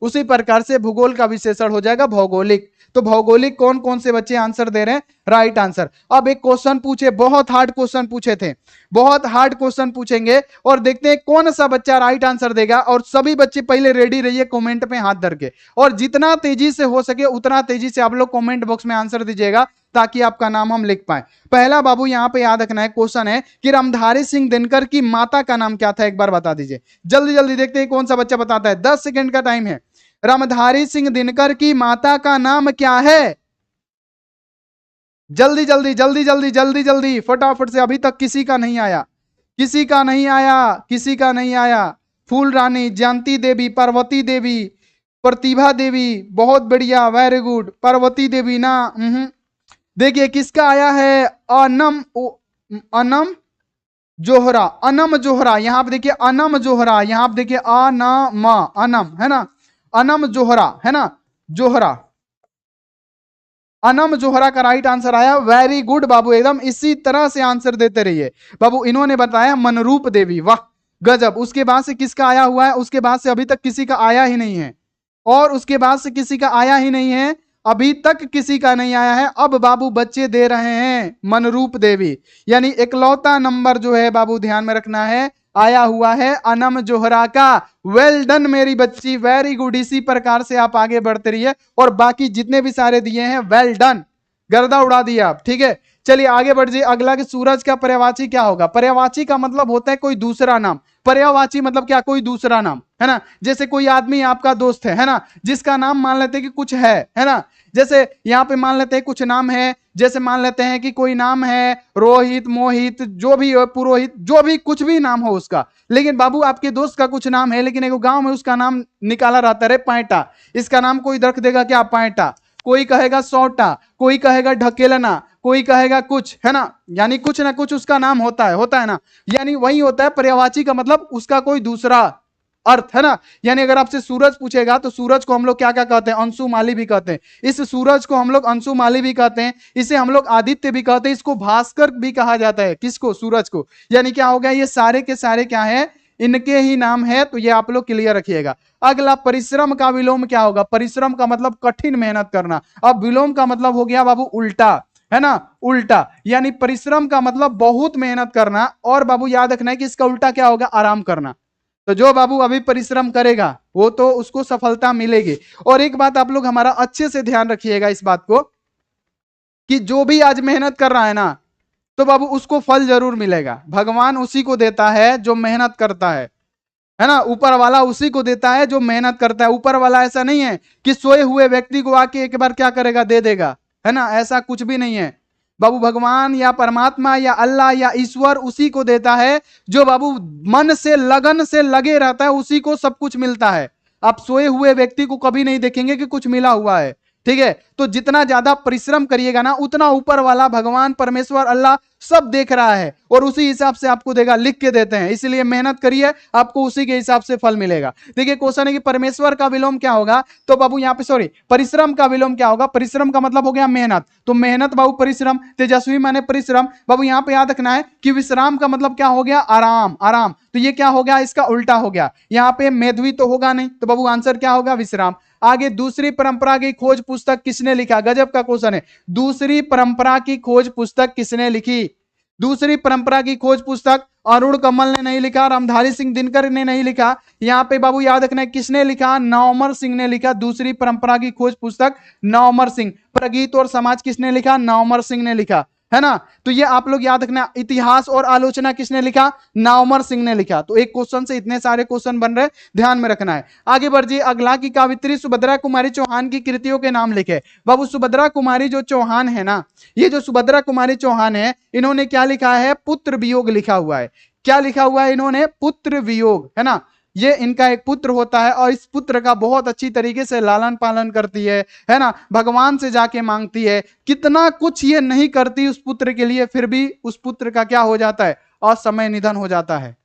उसी प्रकार से भूगोल का विशेषण हो जाएगा भौगोलिक। तो भौगोलिक कौन कौन से बच्चे आंसर दे रहे हैं, राइट आंसर। अब एक क्वेश्चन पूछे, बहुत हार्ड क्वेश्चन पूछे थे, बहुत हार्ड क्वेश्चन पूछेंगे और देखते हैं कौन सा बच्चा राइट आंसर देगा। और सभी बच्चे पहले रेडी रहिए कमेंट पे हाथ धर के, और जितना तेजी से हो सके उतना तेजी से आप लोग कमेंट बॉक्स में आंसर दीजिएगा ताकि आपका नाम हम लिख पाए। पहला बाबू यहां पे याद रखना है क्वेश्चन है कि रामधारी सिंह दिनकर की माता का नाम क्या था, एक बार बता दीजिए जल्दी जल्दी, देखते हैं कौन सा बच्चा बताता है। 10 सेकंड का टाइम है। रामधारी सिंह दिनकर की माता का नाम क्या है, जल्दी जल्दी जल्दी जल्दी जल्दी जल्दी फटाफट से, अभी तक किसी का नहीं आया, किसी का नहीं आया, किसी का नहीं आया। फूल रानी, जानती देवी, पार्वती देवी, प्रतिभा देवी, बहुत बढ़िया, वेरी गुड। पार्वती देवी ना, देखिए किसका आया है, अनम, अनम जोहरा, अनम जोहरा, यहां पे देखिए अनम जोहरा, यहां पे देखिए अनम, अनम, है ना, अनम जोहरा, है ना, जोहरा, अनम जोहरा का राइट आंसर आया, वेरी गुड बाबू, एकदम इसी तरह से आंसर देते रहिए बाबू। इन्होंने बताया मनरूप देवी, वाह गजब। उसके बाद से किसका आया हुआ है, उसके बाद से अभी तक किसी का आया ही नहीं है, और उसके बाद से किसी का आया ही नहीं है, अभी तक किसी का नहीं आया है। अब बाबू बच्चे दे रहे हैं मनरूप देवी, यानी इकलौता नंबर जो है बाबू ध्यान में रखना है, आया हुआ है अनम जोहरा का। वेल डन मेरी बच्ची, वेरी गुड। इसी प्रकार से आप आगे बढ़ते रहिए, और बाकी जितने भी सारे दिए हैं वेल डन, गर्दा उड़ा दिया आप, ठीक है। चलिए आगे बढ़ जाइए अगला कि सूरज का पर्यायवाची क्या होगा। पर्यायवाची का मतलब होता है कोई दूसरा नाम। पर्यायवाची मतलब क्या, कोई दूसरा नाम, है ना। जैसे कोई आदमी आपका दोस्त है ना, जिसका नाम मान लेते हैं कि कुछ है ना। जैसे यहाँ पे मान लेते हैं कुछ नाम है, जैसे मान लेते हैं कि कोई नाम है रोहित, मोहित, जो भी हो, पुरोहित, जो भी कुछ भी नाम हो उसका, लेकिन बाबू आपके दोस्त का कुछ नाम है, लेकिन एक गांव में उसका नाम निकाला रहता है पैंटा। इसका नाम कोई रख देगा क्या, पैंटा। कोई कहेगा सौटा, कोई कहेगा ढकेलना, कोई कहेगा कुछ, है ना। यानी कुछ ना कुछ उसका नाम होता है ना। यानी वही होता है पर्यायवाची का मतलब उसका कोई दूसरा अर्थ, है ना। यानी अगर आपसे सूरज पूछेगा तो सूरज को हम लोग क्या क्या कहते हैं, अंशुमाली भी कहते हैं। इस सूरज को हम लोग अंशुमाली भी कहते हैं, इसे हम लोग आदित्य भी कहते हैं, इसको भास्कर भी कहा जाता है। किसको, सूरज को। यानी क्या हो गया, ये सारे के सारे क्या है, इनके ही नाम है। तो ये आप लोग क्लियर रखिएगा। अगला परिश्रम का विलोम क्या होगा। परिश्रम का मतलब कठिन मेहनत करना। अब विलोम का मतलब हो गया बाबू उल्टा, है ना, उल्टा। यानी परिश्रम का मतलब बहुत मेहनत करना, और बाबू याद रखना है कि इसका उल्टा क्या होगा, आराम करना। तो जो बाबू अभी परिश्रम करेगा वो तो उसको सफलता मिलेगी। और एक बात आप लोग हमारा अच्छे से ध्यान रखिएगा इस बात को, कि जो भी आज मेहनत कर रहा है ना, तो बाबू उसको फल जरूर मिलेगा। भगवान उसी को देता है जो मेहनत करता है ना। ऊपर वाला उसी को देता है जो मेहनत करता है। ऊपर वाला ऐसा नहीं है कि सोए हुए व्यक्ति को आके एक बार क्या करेगा, दे देगा, है ना। ऐसा कुछ भी नहीं है बाबू। भगवान या परमात्मा या अल्लाह या ईश्वर उसी को देता है जो बाबू मन से लगन से लगे रहता है, उसी को सब कुछ मिलता है। आप सोए हुए व्यक्ति को कभी नहीं देखेंगे कि कुछ मिला हुआ है, ठीक है। तो जितना ज्यादा परिश्रम करिएगा ना, उतना ऊपर वाला भगवान परमेश्वर अल्लाह सब देख रहा है, और उसी हिसाब से आपको देगा, लिख के देते हैं। इसलिए मेहनत करिए, आपको उसी के हिसाब से फल मिलेगा। देखिए क्वेश्चन है कि परमेश्वर का विलोम क्या होगा। तो बाबू यहाँ पे सॉरी, परिश्रम का विलोम क्या होगा। परिश्रम का मतलब हो गया मेहनत, तो मेहनत बाबू परिश्रम। तेजस्वी माने परिश्रम। बाबू यहाँ पे याद रखना है कि विश्राम का मतलब क्या हो गया, आराम, आराम। तो ये क्या हो गया, इसका उल्टा हो गया। यहाँ पे मेधवी तो होगा नहीं, तो बाबू आंसर क्या होगा, विश्राम। आगे दूसरी परंपरा की खोज पुस्तक किसने लिखा। गजब का क्वेश्चन है। दूसरी परंपरा की खोज पुस्तक किसने लिखी। दूसरी परंपरा की खोज पुस्तक अरुण कमल ने नहीं लिखा, रामधारी सिंह दिनकर ने नहीं लिखा। यहां पे बाबू याद रखना है किसने लिखा, नवअमर सिंह ने लिखा। दूसरी परंपरा की खोज पुस्तक नवअमर सिंह। प्रगीत और समाज किसने लिखा, नवअमर सिंह ने लिखा, है ना। तो ये आप लोग याद रखना। इतिहास और आलोचना किसने लिखा, नवअमर सिंह ने लिखा। तो एक क्वेश्चन से इतने सारे क्वेश्चन बन रहे, ध्यान में रखना है। आगे बढ़िए अगला की कावित्री सुभद्रा कुमारी चौहान की कृतियों के नाम लिखे। बाबू सुभद्रा कुमारी जो चौहान है ना, ये जो सुभद्रा कुमारी चौहान है, इन्होंने क्या लिखा है, पुत्र वियोग लिखा हुआ है। क्या लिखा हुआ है इन्होंने, पुत्र वियोग, है ना। ये इनका एक पुत्र होता है, और इस पुत्र का बहुत अच्छी तरीके से लालन पालन करती है ना। भगवान से जाके मांगती है, कितना कुछ ये नहीं करती उस पुत्र के लिए, फिर भी उस पुत्र का क्या हो जाता है, असमय निधन हो जाता है।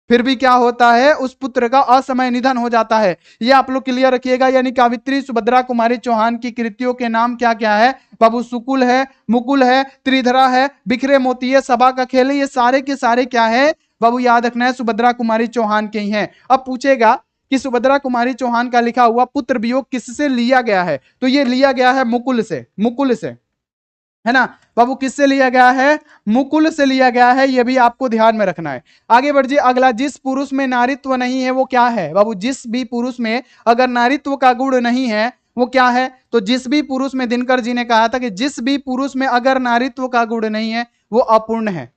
फिर भी क्या होता है, उस पुत्र का असमय निधन हो जाता है। ये आप लोग क्लियर रखिएगा। यानी कावित्री सुभद्रा कुमारी चौहान की कृतियों के नाम क्या क्या है बाबू, सुकुल है, मुकुल है, त्रिधरा है, बिखरे मोती है, सभा का खेल है। ये सारे के सारे क्या है बाबू, याद रखना है, सुभद्रा कुमारी चौहान के ही हैं। अब पूछेगा कि सुभद्रा कुमारी चौहान का लिखा हुआ पुत्र वियोग किससे लिया गया है, तो ये लिया गया है मुकुल से, मुकुल से, है ना बाबू। किससे लिया गया है, मुकुल से लिया गया है। यह भी आपको ध्यान में रखना है। आगे बढ़िए अगला, जिस पुरुष में नारीत्व नहीं है वो क्या है बाबू। जिस भी पुरुष में अगर नारीत्व का गुण नहीं है वो क्या है, तो जिस भी पुरुष में, दिनकर जी ने कहा था कि जिस भी पुरुष में अगर नारीत्व का गुण नहीं है वो अपूर्ण है।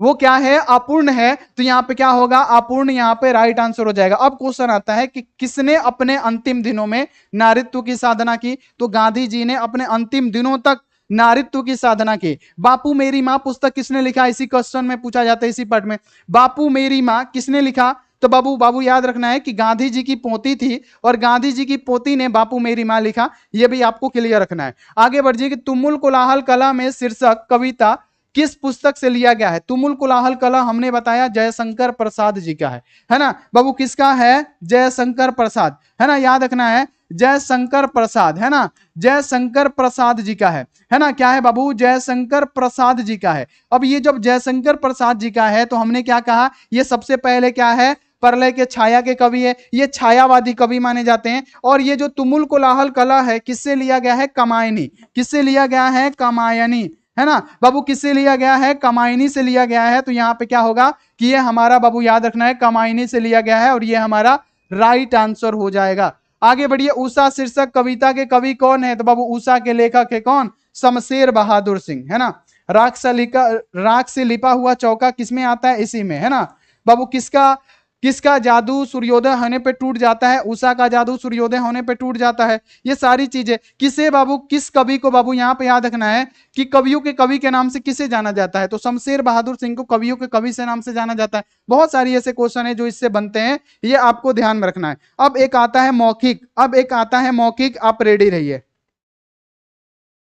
वो क्या है, अपूर्ण है। तो यहां पे क्या होगा, अपूर्ण, यहां पे राइट आंसर हो जाएगा। अब क्वेश्चन आता है कि किसने अपने अंतिम दिनों में नारीत्व की साधना की, तो गांधी जी ने अपने अंतिम दिनों तक नारीत्व की साधना की। बापू मेरी मां पुस्तक किसने लिखा, इसी क्वेश्चन में पूछा जाता है, इसी पार्ट में। बापू मेरी मां किसने लिखा, तो बाबू बाबू याद रखना है कि गांधी जी की पोती थी, और गांधी जी की पोती ने बापू मेरी मां लिखा। यह भी आपको क्लियर रखना है। आगे बढ़िए कि तुमुल कोलाहल कला में शीर्षक कविता किस पुस्तक से लिया गया है। तुमुल कोलाहल कला हमने बताया जयशंकर प्रसाद जी का है ना बाबू। किसका है, जयशंकर प्रसाद, है ना, याद रखना है, जयशंकर प्रसाद, है ना, जयशंकर प्रसाद जी का है ना। क्या है बाबू, जयशंकर प्रसाद जी का है। अब ये जब जयशंकर प्रसाद जी का है तो हमने क्या कहा, ये सबसे पहले क्या है, प्रलय के छाया के कवि है, ये छायावादी कवि माने जाते हैं। और ये जो तुमुल कोलाहल कला है किससे लिया गया है, कमायनी, किससे लिया गया है, कमायनी, है ना बाबू। किससे लिया गया है, कमायनी से लिया गया है। तो यहाँ पे क्या होगा कि ये हमारा बाबू याद रखना है, कमायनी से लिया गया है, और ये हमारा राइट आंसर हो जाएगा। आगे बढ़िए, उषा शीर्षक कविता के कवि कौन है, तो बाबू उषा के लेखक है कौन, शमशेर बहादुर सिंह, है ना। राख से लिपा हुआ चौका किसमें आता है, इसी में, है ना बाबू। किसका किसका जादू सूर्योदय होने पे टूट जाता है, उषा का जादू सूर्योदय होने पे टूट जाता है। ये सारी चीजें किसे बाबू, किस कवि को बाबू यहाँ पे याद रखना है कि कवियों के कवि के नाम से किसे जाना जाता है, तो शमशेर बहादुर सिंह को कवियों के कवि से नाम से जाना जाता है। बहुत सारी ऐसे क्वेश्चन है जो इससे बनते हैं, ये आपको ध्यान में रखना है। अब एक आता है मौखिक, आप रेडी रहिए।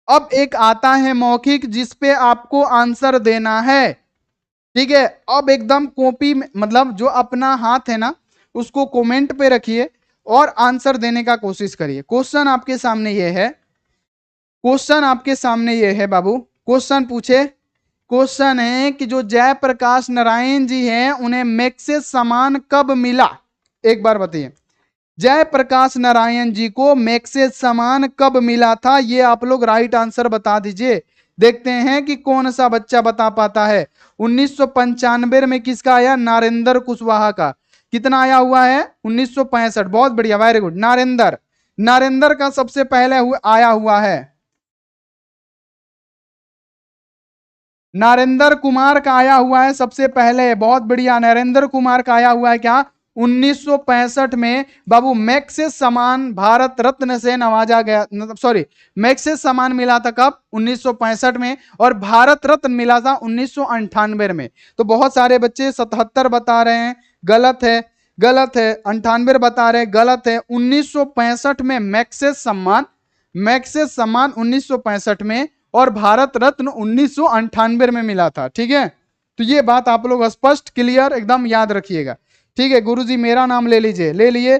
अब एक आता है मौखिक जिसपे आपको आंसर देना है, ठीक है। अब एकदम कॉपी में, मतलब जो अपना हाथ है ना उसको कमेंट पे रखिए और आंसर देने का कोशिश करिए। क्वेश्चन आपके सामने ये है, बाबू। क्वेश्चन पूछे, क्वेश्चन है कि जो जयप्रकाश नारायण जी हैं उन्हें मैग्सेसे सम्मान कब मिला, एक बार बताइए। जयप्रकाश नारायण जी को मैग्सेसे सम्मान कब मिला था, ये आप लोग राइट आंसर बता दीजिए। देखते हैं कि कौन सा बच्चा बता पाता है। 1995 में किसका आया, नरेंद्र कुशवाहा का। कितना आया हुआ है, 1965। बहुत बढ़िया, वेरी गुड। नरेंद्र का सबसे पहले आया हुआ है। नरेंद्र कुमार का आया हुआ है सबसे पहले, बहुत बढ़िया। नरेंद्र कुमार का आया हुआ है क्या, 1965 में बाबू। मैग्सेसे सम्मान भारत रत्न से नवाजा गया, सॉरी, मैग्सेसे सम्मान मिला था कब, 1965 में, और भारत रत्न मिला था 1998 में। तो बहुत सारे बच्चे 77 बता रहे हैं, गलत है, 98 बता रहे हैं, गलत है। 1965 में मैग्सेसे सम्मान 1965 में, और भारत रत्न 1998 में मिला था, ठीक है। तो ये बात आप लोग स्पष्ट, क्लियर, एकदम याद रखिएगा, ठीक है। गुरुजी मेरा नाम ले लीजिए, ले लिए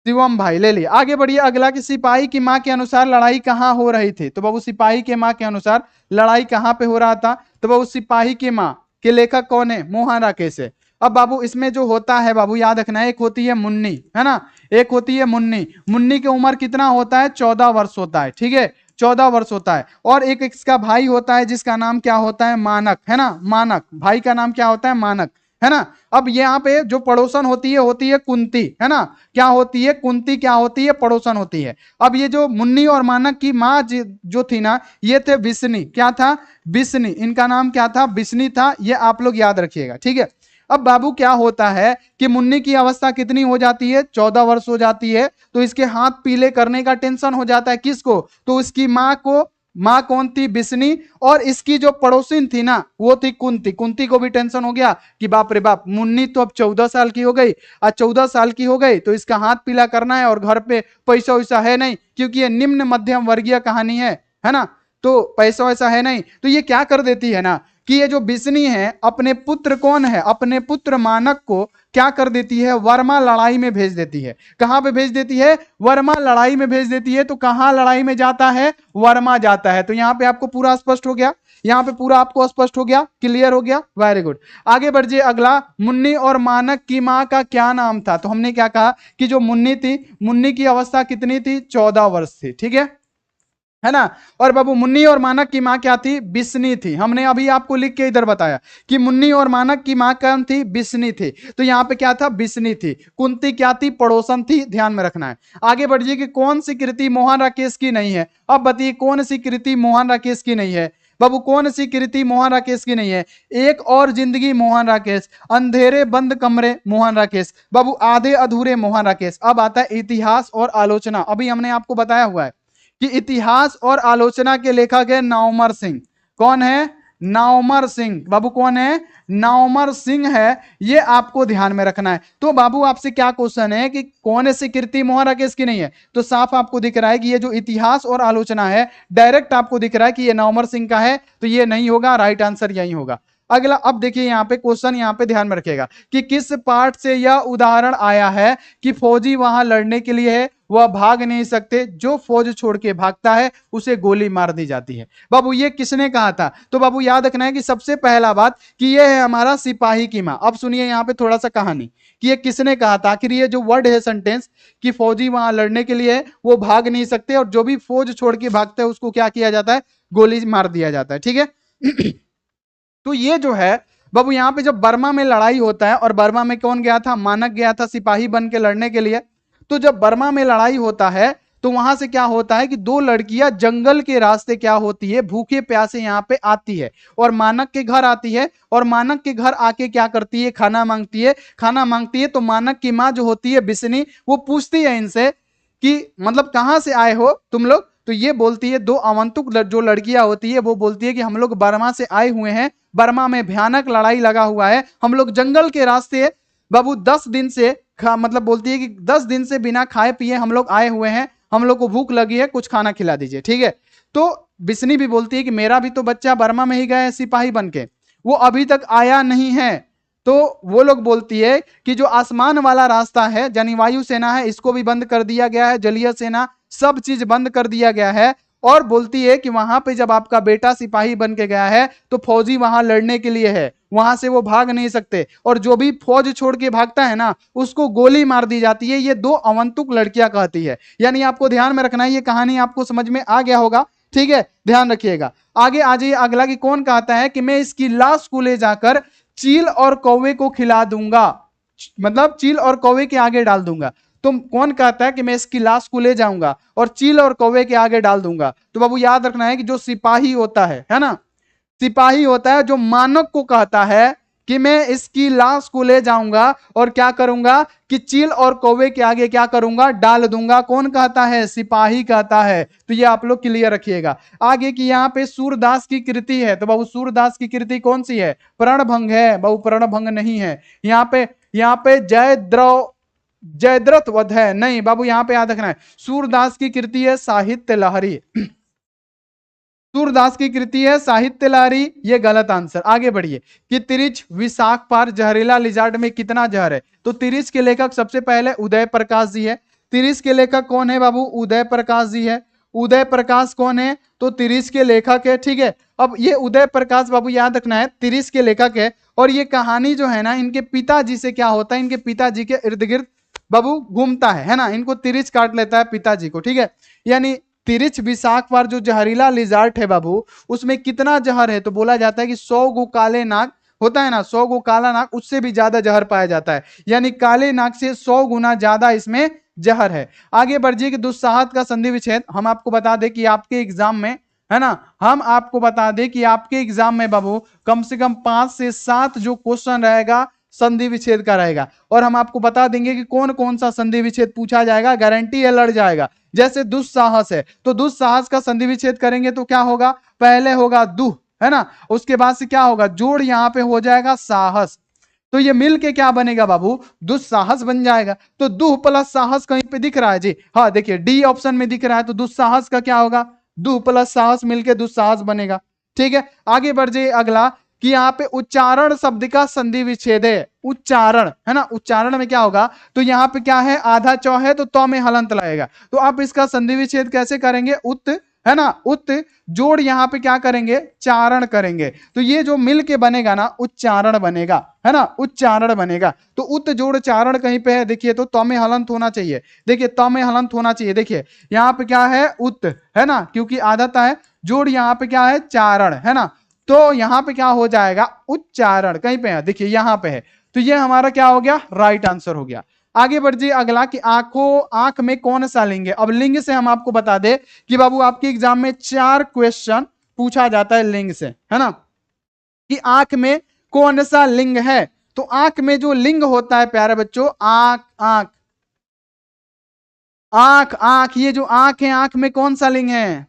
शिवम भाई, ले लिए। आगे बढ़िए अगला, कि सिपाही की मां के अनुसार लड़ाई कहां हो रही थी, तो बाबू सिपाही के मां के अनुसार लड़ाई कहां पे हो रहा था, तो बाबू सिपाही की मां के लेखक कौन है, मोहन राकेश है। अब बाबू इसमें जो होता है बाबू याद रखना है, एक होती है मुन्नी, है ना, एक होती है मुन्नी। मुन्नी की उम्र कितना होता है, 14 वर्ष होता है, ठीक है, 14 वर्ष होता है। और एक इसका भाई होता है जिसका नाम क्या होता है, मानक, है ना, मानक, भाई का नाम क्या होता है, मानक, है ना। अब यहाँ पे जो पड़ोसन होती है कुंती, है ना, क्या होती है, कुंती क्या होती है, पड़ोसन होती है। अब ये जो मुन्नी और मानक की माँ जो थी ना, ये थे बिस्नी, क्या था, बिस्नी, इनका नाम क्या था, बिस्नी था, ये आप लोग याद रखिएगा, ठीक है। अब बाबू क्या होता है कि मुन्नी की अवस्था कितनी हो जाती है, 14 वर्ष हो जाती है, तो इसके हाथ पीले करने का टेंशन हो जाता है, किसको, तो उसकी माँ को। माँ कौन थी, बिस्नी, और इसकी जो पड़ोसिन थी ना वो थी कुंती। कुंती को भी टेंशन हो गया कि बाप रे बाप, मुन्नी तो अब 14 साल की हो गई, आज 14 साल की हो गई तो इसका हाथ पीला करना है, और घर पे पैसा वैसा है नहीं, क्योंकि ये निम्न मध्यम वर्गीय कहानी है ना, तो पैसा वैसा है नहीं। तो ये क्या कर देती है ना, कि ये जो बिस्नी है अपने पुत्र, कौन है, अपने पुत्र मानक को क्या कर देती है, वर्मा लड़ाई में भेज देती है। कहां पे भेज देती है, वर्मा लड़ाई में भेज देती है। तो कहां लड़ाई में जाता है, वर्मा जाता है। तो यहां पे आपको पूरा स्पष्ट हो गया, यहां पे पूरा आपको स्पष्ट हो गया, क्लियर हो गया, वेरी गुड। आगे बढ़िए अगला, मुन्नी और मानक की मां का क्या नाम था, तो हमने क्या कहा कि जो मुन्नी थी, मुन्नी की अवस्था कितनी थी, 14 वर्ष थी, ठीक है ना। और बाबू मुन्नी और मानक की मां क्या थी, बिस्नी थी। हमने अभी आपको लिख के इधर बताया कि मुन्नी और मानक की मां कौन थी, बिस्नी थी। तो यहां पे क्या था, बिस्नी थी। कुंती क्या थी, पड़ोसन थी, ध्यान में रखना है। आगे बढ़िए कि कौन सी कृति मोहन राकेश की नहीं है। अब बताइए कौन सी कृति मोहन राकेश की नहीं है, बाबू कौन सी कृति मोहन राकेश की नहीं है। एक और जिंदगी मोहन राकेश, अंधेरे बंद कमरे मोहन राकेश, बाबू आधे अधूरे मोहन राकेश। अब आता है इतिहास और आलोचना। अभी हमने आपको बताया हुआ है कि इतिहास और आलोचना के लेखक है नावमर सिंह। कौन है, नावमर सिंह। बाबू कौन है, नावमर सिंह है, ये आपको ध्यान में रखना है। तो बाबू आपसे क्या क्वेश्चन है कि कौन सी कृति मोहन राकेश की नहीं है, तो साफ आपको दिख रहा है कि ये जो इतिहास और आलोचना है, डायरेक्ट आपको दिख रहा है कि ये नावमर सिंह का है, तो ये नहीं होगा, राइट आंसर यही होगा। अगला, अब देखिए यहाँ पे क्वेश्चन, यहाँ पे ध्यान में रखेगा कि किस पाठ से यह उदाहरण आया है कि फौजी वहां लड़ने के लिए है, वह भाग नहीं सकते, जो फौज छोड़ के भागता है उसे गोली मार दी जाती है। बाबू ये किसने कहा था, तो बाबू याद रखना है कि सबसे पहला बात कि यह है हमारा सिपाही की मां। अब सुनिए यहाँ पे थोड़ा सा कहानी कि ये किसने कहा था। आखिर ये जो वर्ड है सेंटेंस कि फौजी वहां लड़ने के लिए है, वो भाग नहीं सकते, और जो भी फौज छोड़ के भागता है उसको क्या किया जाता है, गोली मार दिया जाता है, ठीक है। तो ये जो है बाबू यहाँ पे जब बर्मा में लड़ाई होता है, और बर्मा में कौन गया था, मानक गया था सिपाही बन के लड़ने के लिए। तो जब बर्मा में लड़ाई होता है तो वहां से क्या होता है कि दो लड़कियां जंगल के रास्ते क्या होती है, भूखे प्यासे यहाँ पे आती है और मानक के घर आती है, और मानक के घर आके क्या करती है, खाना मांगती है। खाना मांगती है तो मानक की माँ जो होती है बिस्नी, वो पूछती है इनसे कि मतलब कहाँ से आए हो तुम लोग। तो ये बोलती है, दो आमंतुक जो लड़कियां होती है वो बोलती है कि हम लोग बर्मा से आए हुए हैं, बर्मा में भयानक लड़ाई लगा हुआ है, हम लोग जंगल के रास्ते बाबू 10 दिन से मतलब बोलती है कि 10 दिन से बिना खाए पिए हम लोग आए हुए हैं, हम लोग को भूख लगी है, कुछ खाना खिला दीजिए। ठीक है, तो बिस्नी भी बोलती है कि मेरा भी तो बच्चा बर्मा में ही गया है सिपाही बन के, वो अभी तक आया नहीं है। तो वो लोग बोलती है कि जो आसमान वाला रास्ता है, यानी वायु सेना है, इसको भी बंद कर दिया गया है, जलीय सेना, सब चीज बंद कर दिया गया है। और बोलती है कि वहां पे जब आपका बेटा सिपाही बन के गया है तो फौजी वहां लड़ने के लिए है, वहां से वो भाग नहीं सकते, और जो भी फौज छोड़ के भागता है ना उसको गोली मार दी जाती है। ये दो अवंतुक लड़कियां कहती है। यानी आपको ध्यान में रखना है, ये कहानी आपको समझ में आ गया होगा। ठीक है, ध्यान रखिएगा। आगे आ जाइए अगला कि कौन कहता है कि मैं इसकी लाश को ले जाकर चील और कौवे को खिला दूंगा, मतलब चील और कौवे के आगे डाल दूंगा। तो कौन कहता है कि मैं इसकी लाश को ले जाऊंगा और चील और कौवे के आगे डाल दूंगा? तो बाबू याद रखना है कि जो सिपाही होता है ना, सिपाही होता है जो मानक को कहता है कि मैं इसकी लाश को ले जाऊंगा और क्या करूंगा कि चील और कौवे के आगे क्या करूंगा, डाल दूंगा। कौन कहता है? सिपाही कहता है। तो ये आप लोग क्लियर रखिएगा। आगे की यहाँ पे सूरदास की कृति है, तो बाबू सूरदास की कृति कौन सी है? प्रणभंग है बाबू, प्रणभंग नहीं है। यहाँ पे जयद्रथ वध है, नहीं बाबू, यहाँ पे याद रखना है सूरदास की कृति है साहित्य लहरी। सूरदास की कृति है साहित्य लहरी, ये गलत आंसर। आगे बढ़िए कि तिरिच विशाख पार जहरीला लिजार्ड में कितना जहर है? तो तिरिच के लेखक सबसे पहले उदय प्रकाश जी है। तिरिच के लेखक कौन है बाबू? उदय प्रकाश जी है। उदय प्रकाश कौन है? तो तिरिच के लेखक है। ठीक है, अब ये उदय प्रकाश बाबू याद रखना है तिरिच के लेखक है, और ये कहानी जो है ना इनके पिताजी से क्या होता है, इनके पिताजी के इर्द गिर्द बाबू घूमता है ना, इनको तिरिच काट लेता है पिताजी को। ठीक है, यानी तिरिच विशाख पर जो जहरीला लिजार्ट है बाबू, उसमें कितना जहर है? तो बोला जाता है कि 100 गो काले नाग होता है ना, 100 गो काला नाग, उससे भी ज्यादा जहर पाया जाता है, यानी काले नाग से 100 गुना ज्यादा इसमें जहर है। आगे बढ़िए कि दुस्साहत का संधि विच्छेद। हम आपको बता दें कि आपके एग्जाम में है ना, हम आपको बता दें कि आपके एग्जाम में बाबू कम से कम 5 से 7 जो क्वेश्चन रहेगा संधि विच्छेद का रहेगा, और हम आपको बता देंगे कि कौन कौन सा संधि विच्छेद पूछा जाएगा, गारंटी है लड़ जाएगा। जैसे दुस्साहस है, तो दुस्साहस का संधि विच्छेद करेंगे तो क्या होगा? पहले होगा दुह, है ना, उसके बाद से क्या होगा? जोड़ यहां पे हो जाएगा साहस, तो ये मिल के क्या बनेगा बाबू? दुस्साहस बन जाएगा। तो दुह प्लस साहस कहीं पे दिख रहा है जी? हाँ देखिए डी ऑप्शन में दिख रहा है, तो दुस्साहस का क्या होगा? दुह प्लस साहस मिलके दुस्साहस बनेगा। ठीक है, आगे बढ़ जाइए अगला कि यहाँ पे उच्चारण शब्द का संधि विच्छेद है। उच्चारण है ना, उच्चारण में क्या होगा? तो यहाँ पे क्या है? आधा चौ है तो तौ में हलंत लगेगा, तो आप इसका संधि विच्छेद कैसे करेंगे? उत है ना, उत जोड़ यहाँ पे क्या करेंगे? चारण करेंगे, तो ये जो मिल के बनेगा ना उच्चारण बनेगा, है ना, उच्चारण बनेगा। तो उत जोड़ चारण कहीं पे है देखिए, तो तौ में हलंत होना चाहिए। देखिए तौ में हलंत होना चाहिए, देखिए यहाँ पे क्या है? उत है ना, क्योंकि आदत है, जोड़ यहाँ पे क्या है? चारण है ना, तो यहां पे क्या हो जाएगा? उच्चारण कहीं पे है, देखिए यहां पे है, तो ये हमारा क्या हो गया? राइट आंसर हो गया। आगे बढ़ जाइए अगला कि आंख में कौन सा लिंग है? अब लिंग से हम आपको बता दे कि बाबू आपके एग्जाम में 4 क्वेश्चन पूछा जाता है लिंग से, है ना, कि आंख में कौन सा लिंग है। तो आंख में जो लिंग होता है प्यारे बच्चों, आंख आंख आंख आंख, ये जो आंख है, आंख में कौन सा लिंग है?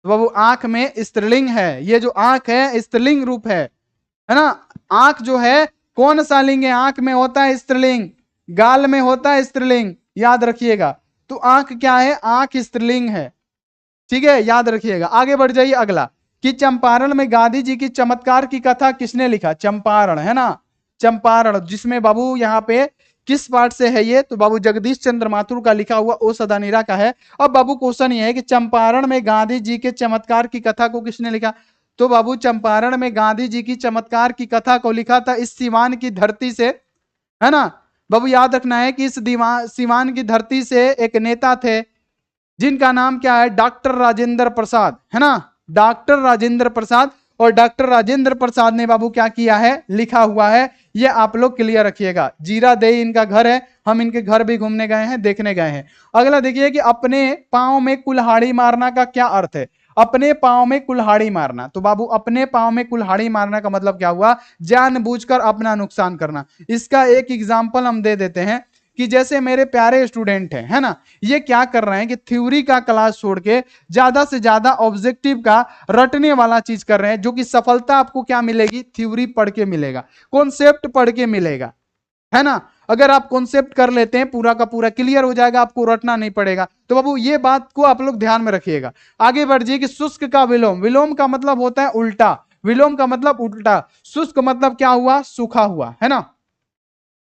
तो बाबू आंख में स्त्रीलिंग है, ये जो आंख है स्त्रीलिंग रूप है ना। आंख जो है कौन सा लिंग है? आंख में होता है स्त्रीलिंग, गाल में होता है स्त्रीलिंग, याद रखिएगा। तो आंख क्या है? आंख स्त्रीलिंग है। ठीक है, याद रखिएगा। आगे बढ़ जाइए अगला कि चंपारण में गांधी जी की चमत्कार की कथा किसने लिखा? चंपारण है ना, चंपारण, जिसमें बाबू यहाँ पे किस पार्ट से है ये? तो बाबू जगदीश चंद्र माथुर का लिखा हुआ ओ सदानीरा का है। अब बाबू क्वेश्चन ये है कि चंपारण में गांधी जी के चमत्कार की कथा को किसने लिखा? तो बाबू चंपारण में गांधी जी की चमत्कार की कथा को लिखा था इस सिवान की धरती से, है ना। बाबू याद रखना है कि इस सिवान की धरती से एक नेता थे जिनका नाम क्या है? डॉक्टर राजेंद्र प्रसाद, है ना, डॉक्टर राजेंद्र प्रसाद। और डॉक्टर राजेंद्र प्रसाद ने बाबू क्या किया है, लिखा हुआ है। ये आप लोग क्लियर रखिएगा। जीरादेई इनका घर है, हम इनके घर भी घूमने गए हैं, देखने गए हैं। अगला देखिए कि अपने पांव में कुल्हाड़ी मारना का क्या अर्थ है। अपने पांव में कुल्हाड़ी मारना, तो बाबू अपने पांव में कुल्हाड़ी मारना का मतलब क्या हुआ, जानबूझकर अपना नुकसान करना। इसका एक एग्जांपल हम दे देते हैं कि जैसे मेरे प्यारे स्टूडेंट हैं, है ना, ये क्या कर रहे हैं कि थ्योरी का क्लास छोड़ के ज्यादा से ज्यादा ऑब्जेक्टिव का रटने वाला चीज कर रहे हैं, जो कि सफलता आपको क्या मिलेगी, थ्योरी पढ़ के मिलेगा, कॉन्सेप्ट पढ़ के मिलेगा, है ना। अगर आप कॉन्सेप्ट कर लेते हैं पूरा का पूरा क्लियर हो जाएगा, आपको रटना नहीं पड़ेगा। तो बाबू ये बात को आप लोग ध्यान में रखिएगा। आगे बढ़ जाइए कि शुष्क का विलोम, विलोम का मतलब होता है उल्टा, विलोम का मतलब उल्टा, शुष्क मतलब क्या हुआ, सूखा हुआ, है ना,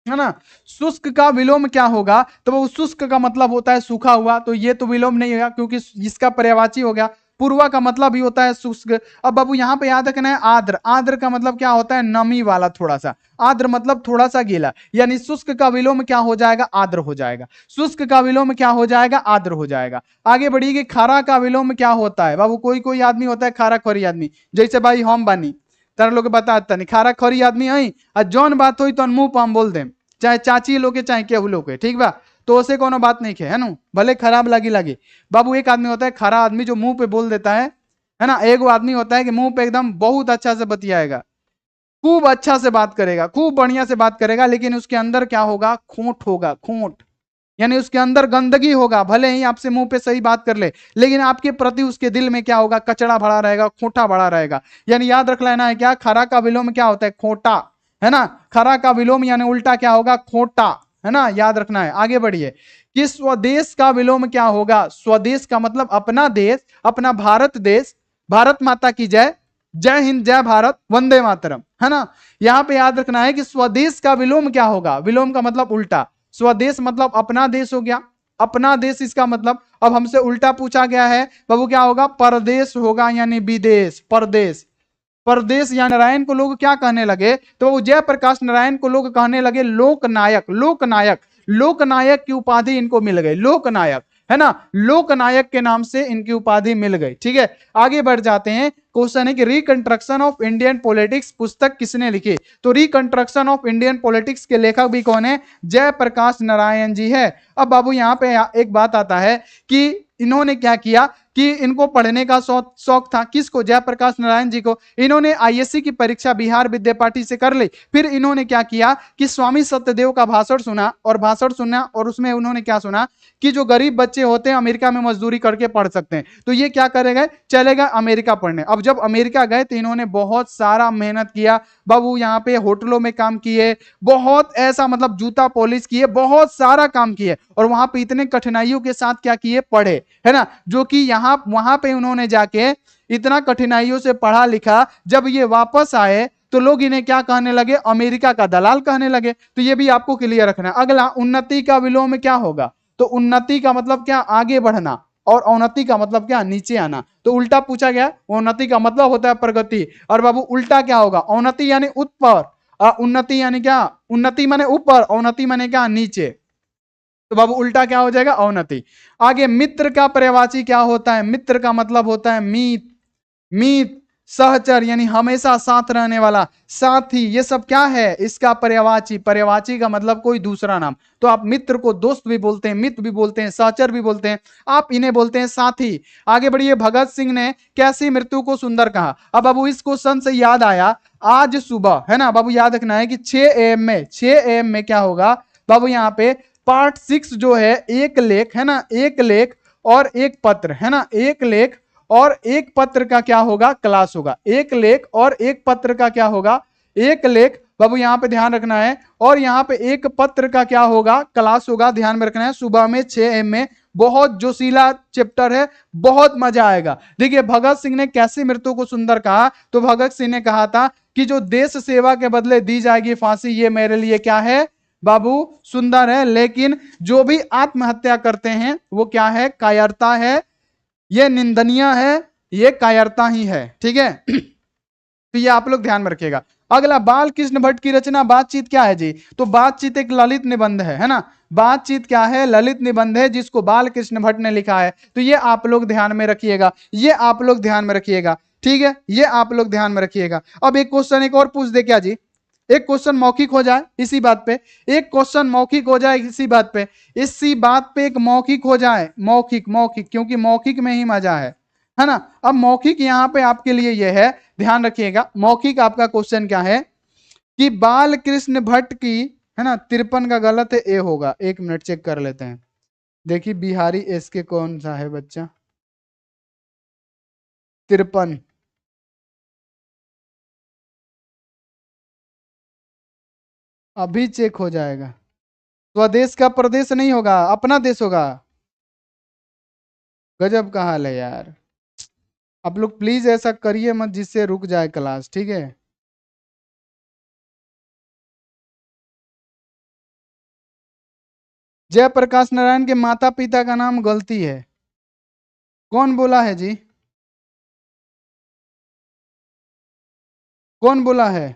है ना। शुष्क का विलोम क्या होगा, तो वो शुष्क का मतलब होता है सूखा हुआ, तो ये तो विलोम नहीं होगा क्योंकि इसका पर्यायवाची हो गया। पूर्वा का मतलब ही होता है शुष्क। अब बाबू यहां पे याद रखना है आर्द्र, आर्द्र का मतलब क्या होता है, नमी वाला थोड़ा सा, आर्द्र मतलब थोड़ा सा गीला, यानी शुष्क का विलोम क्या हो जाएगा, आर्द्र हो जाएगा। शुष्क का विलोम क्या हो जाएगा, आर्द्र हो जाएगा। आगे बढ़िए कि खारा का विलोम क्या होता है। बाबू कोई कोई आदमी होता है खारा खोरी आदमी, जैसे भाई हम बानी तारा लोग बताता नहीं, खारा खोरी आदमी आई और जौन बात हुई तो मुंह पर हम बोल दें, चाहे चाची लोग के चाहे केहू लोग के, ठीक बा, तो उसे कोनो बात नहीं है ना, भले खराब लगी लगे। बाबू एक आदमी होता है खरा आदमी जो मुंह पे बोल देता है ना। एक आदमी होता है कि मुंह पे एकदम बहुत अच्छा से बतियाएगा, खूब अच्छा से बात करेगा, खूब बढ़िया से बात करेगा, लेकिन उसके अंदर क्या होगा, खोट होगा, खोट, यानी उसके अंदर गंदगी होगा। भले ही आपसे मुंह पे सही बात कर ले, लेकिन आपके प्रति उसके दिल में क्या होगा, कचड़ा भरा रहेगा, खोटा भरा रहेगा। यानी याद रख लेना है क्या, खरा का विलोम क्या होता है, खोटा, है ना। खरा का विलोम यानी उल्टा क्या होगा, खोटा, है ना, याद रखना है। आगे बढ़िए कि स्वदेश का विलोम क्या होगा। स्वदेश का मतलब अपना देश, अपना भारत देश, भारत माता की जय, जय हिंद जय भारत वंदे मातरम, है ना। यहां पे याद रखना है कि स्वदेश का विलोम क्या होगा, विलोम का मतलब उल्टा। स्वदेश मतलब अपना देश हो गया, अपना देश इसका मतलब, अब हमसे उल्टा पूछा गया है बाबू क्या होगा, परदेश होगा, यानी विदेश, परदेश, परदेश। या नारायण को लोग क्या कहने लगे, तो जयप्रकाश नारायण को लोग कहने लगे लोकनायक, लोकनायक, लोकनायक की उपाधि इनको मिल गई, लोकनायक, है ना, लोकनायक के नाम से इनकी उपाधि मिल गई। ठीक है, आगे बढ़ जाते हैं। क्वेश्चन है कि रिकंस्ट्रक्शन ऑफ इंडियन पॉलिटिक्स पुस्तक किसने लिखी, तो रिकंस्ट्रक्शन ऑफ इंडियन पॉलिटिक्स के लेखक भी कौन है, जयप्रकाश नारायण जी है। अब बाबू यहाँ पे एक बात आता है कि इन्होंने क्या किया कि इनको पढ़ने का शौक था, किसको, जयप्रकाश नारायण जी को। इन्होंने आईएससी की परीक्षा बिहार विद्यापीठ से कर ली, फिर इन्होंने क्या किया कि स्वामी सत्यदेव का भाषण सुना, और भाषण सुना और उसमें उन्होंने क्या सुना कि जो गरीब बच्चे होते हैं अमेरिका में मजदूरी करके पढ़ सकते हैं, तो ये क्या करेगा, चले गए अमेरिका पढ़ने। अब जब अमेरिका गए तो इन्होंने बहुत सारा मेहनत किया बाबू, यहाँ पे होटलों में काम किए, बहुत ऐसा मतलब जूता पॉलिश किए, बहुत सारा काम किए, और वहां पे इतने कठिनाइयों के साथ क्या किए, पढ़े, है ना। जो कि यहाँ वहां पे उन्होंने जाके इतना कठिनाइयों से पढ़ा लिखा, जब ये वापस आए तो लोग इन्हें क्या कहने लगे, अमेरिका का दलाल कहने लगे। तो ये भी आपको क्लियर रखना है। अगला, उन्नति का विलोम क्या होगा, तो उन्नति का मतलब क्या, आगे बढ़ना, और अवनति का मतलब क्या, नीचे आना। तो उल्टा पूछा गया, उन्नति का मतलब होता है प्रगति, और बाबू उल्टा क्या होगा, अवनति यानी ऊपर, उन्नति यानी क्या, उन्नति माने ऊपर, अवनति माने क्या, नीचे। तो बाबू उल्टा क्या हो जाएगा, अवनति। आगे, मित्र का पर्यायवाची क्या होता है, मित्र का मतलब होता है मीत, मीत, सहचर यानी हमेशा साथ रहने वाला, साथी, ये सब क्या है, इसका पर्यायवाची। पर्यायवाची का मतलब कोई दूसरा नाम, तो आप मित्र को दोस्त भी बोलते हैं, मित्र भी बोलते हैं, सहचर भी बोलते हैं, आप इन्हें बोलते हैं साथी। आगे बढ़िए, भगत सिंह ने कैसी मृत्यु को सुंदर कहा। अब बाबू इस क्वेश्चन से याद आया, आज सुबह, है ना बाबू, याद रखना है कि 6 AM में, 6 AM में क्या होगा बाबू, यहाँ पे पार्ट 6 जो है, एक लेख, है ना, एक लेख और एक पत्र, है ना, एक लेख और एक पत्र का क्या होगा, क्लास होगा। एक लेख और एक पत्र का क्या होगा, एक लेख, बाबू यहां पे ध्यान रखना है, और यहां पे एक पत्र का क्या होगा, क्लास होगा, ध्यान में रखना है। सुबह में 6 AM में, बहुत जोशीला चैप्टर है, बहुत मजा आएगा। देखिए, भगत सिंह ने कैसी मृत्यु को सुंदर कहा, तो भगत सिंह ने कहा था कि जो देश सेवा के बदले दी जाएगी फांसी, ये मेरे लिए क्या है बाबू, सुंदर है, लेकिन जो भी आत्महत्या करते हैं वो क्या है, कायरता है, ये निंदनीय है, ये कायरता ही है। ठीक है, तो ये आप लोग ध्यान में रखिएगा। अगला, बाल कृष्ण भट्ट की रचना बातचीत क्या है जी, तो बातचीत एक ललित निबंध है ना। बातचीत क्या है, ललित निबंध है, जिसको बाल कृष्ण भट्ट ने लिखा है। तो ये आप लोग ध्यान में रखिएगा, ये आप लोग ध्यान में रखिएगा। ठीक है, ये आप लोग ध्यान में रखिएगा। अब एक क्वेश्चन एक और पूछ दे क्या जी, एक क्वेश्चन मौखिक हो जाए इसी बात पे, एक क्वेश्चन मौखिक हो जाए इसी बात पे, इसी बात पे एक मौखिक हो जाए, मौखिक मौखिक, क्योंकि मौखिक में ही मजा है ना। अब मौखिक यहां पे आपके लिए यह है, ध्यान रखिएगा। मौखिक आपका क्वेश्चन क्या है कि बाल कृष्ण भट्ट की, है ना, 53 का गलत है, ए होगा। 1 मिनट चेक कर लेते हैं। देखिए बिहारी एस के कौन सा है बच्चा, 53, अभी चेक हो जाएगा। स्वदेश का प्रदेश नहीं होगा, अपना देश होगा। गजब का हाल है यार। आप लोग प्लीज ऐसा करिए मत जिससे रुक जाए क्लास, ठीक है। जयप्रकाश नारायण के माता पिता का नाम गलती है, कौन बोला है जी, कौन बोला है?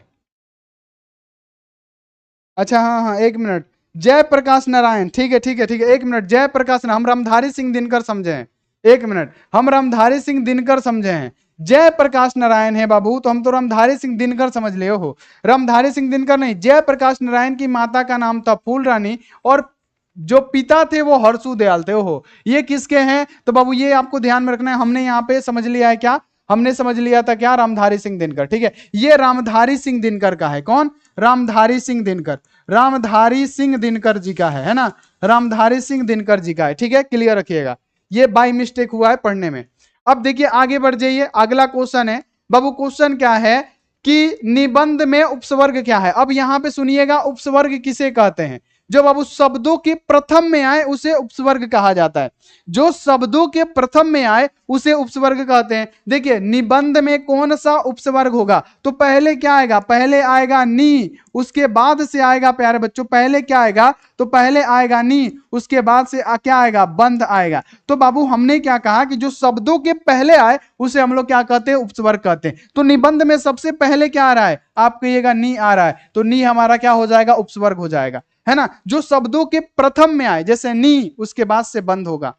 अच्छा हाँ हाँ, 1 मिनट। जयप्रकाश नारायण, ठीक है ठीक है ठीक है, 1 मिनट। जयप्रकाश, हम रामधारी सिंह दिनकर समझे हैं। 1 मिनट, हम रामधारी सिंह दिनकर समझे हैं। जयप्रकाश नारायण है बाबू, तो हम तो रामधारी सिंह दिनकर समझ ले हो। रामधारी सिंह दिनकर नहीं, जयप्रकाश नारायण की माता का नाम था फूल रानी, और जो पिता थे वो हरसू दयाल थे। हो, ये किसके हैं? तो बाबू ये आपको ध्यान में रखना है। हमने यहाँ पे समझ लिया है क्या, हमने समझ लिया था क्या, रामधारी सिंह दिनकर, ठीक है। ये रामधारी सिंह दिनकर का है, कौन? रामधारी सिंह दिनकर, रामधारी सिंह दिनकर जी का है ना, रामधारी सिंह दिनकर जी का है, ठीक है, क्लियर रखिएगा। ये बाय मिस्टेक हुआ है पढ़ने में। अब देखिए आगे बढ़ जाइए, अगला क्वेश्चन है बाबू। क्वेश्चन क्या है कि निबंध में उपसर्ग क्या है। अब यहां पे सुनिएगा, उपसर्ग किसे कहते हैं? जो बाबू शब्दों के प्रथम में आए उसे उपसर्ग कहा जाता है। जो शब्दों के प्रथम में आए उसे उपसर्ग कहते हैं। देखिए निबंध में कौन सा उपसर्ग होगा, तो पहले क्या आएगा, पहले आएगा नी, उसके बाद से आएगा, प्यारे बच्चों पहले क्या आएगा, तो पहले आएगा नी, उसके बाद से क्या आएगा, बंध आएगा। तो बाबू हमने क्या कहा कि जो शब्दों के पहले आए उसे हम लोग क्या कहते हैं, उपसर्ग कहते हैं। तो निबंध में सबसे पहले क्या आ रहा है, आप कहिएगा नी आ रहा है, तो नी हमारा क्या हो जाएगा, उपसर्ग हो जाएगा, है ना। जो शब्दों के प्रथम में आए, जैसे नी, उसके बाद से बंद होगा,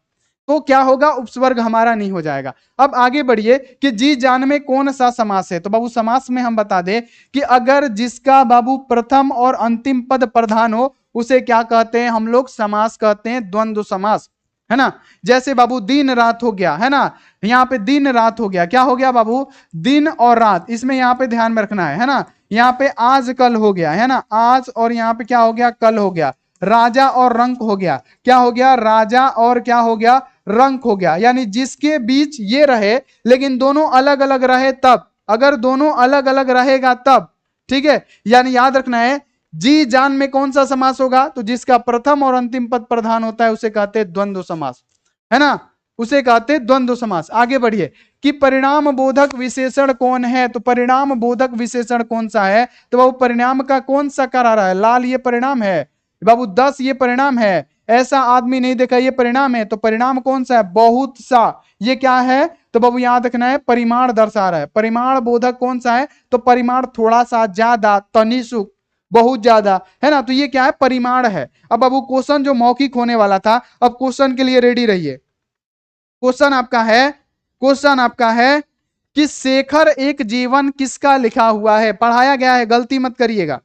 तो क्या होगा, उपसर्ग हमारा नहीं हो जाएगा। अब आगे बढ़िए कि जी जान में कौन सा समास है। तो बाबू समास में हम बता दें कि अगर जिसका बाबू प्रथम और अंतिम पद प्रधान हो उसे क्या कहते हैं हम लोग, समास कहते हैं, द्वंद्व समास, है ना। जैसे बाबू दिन रात हो गया, है ना, यहाँ पे दिन रात हो गया, क्या हो गया बाबू, दिन और रात, इसमें यहाँ पे ध्यान में रखना है ना। यहाँ पे आज कल हो गया, है ना, आज, और यहाँ पे क्या हो गया, कल हो गया। राजा और रंक हो गया, क्या हो गया, राजा और क्या हो गया, रंक हो गया। यानी जिसके बीच ये रहे लेकिन दोनों अलग अलग रहे तब, अगर दोनों अलग अलग रहेगा तब, ठीक है। यानी याद रखना है, जी जान में कौन सा समास होगा, तो जिसका प्रथम और अंतिम पद प्रधान होता है उसे कहते हैं द्वंद्व समास, है ना, उसे कहते हैं द्वंद्व समास। आगे बढ़िए कि परिणाम बोधक विशेषण कौन है। तो परिणाम बोधक विशेषण कौन सा है, तो बाबू परिणाम का कौन सा कर आ रहा है, लाल ये परिणाम है बाबू, 10 ये परिणाम है, ऐसा आदमी नहीं देखा ये परिणाम है। तो परिणाम कौन सा है, बहुत सा, ये क्या है, तो बाबू याद रखना है, परिमाण दर्शा रहा है। परिमाण बोधक कौन सा है, तो परिमाण थोड़ा सा, ज्यादा, तनिसुक, बहुत ज्यादा, है ना, तो ये क्या है, परिमाण है। अब बाबू क्वेश्चन जो मौखिक होने वाला था, अब क्वेश्चन के लिए रेडी रहिए। क्वेश्चन आपका है, क्वेश्चन आपका है कि शेखर एक जीवन किसका लिखा हुआ है, पढ़ाया गया है, गलती मत करिएगा।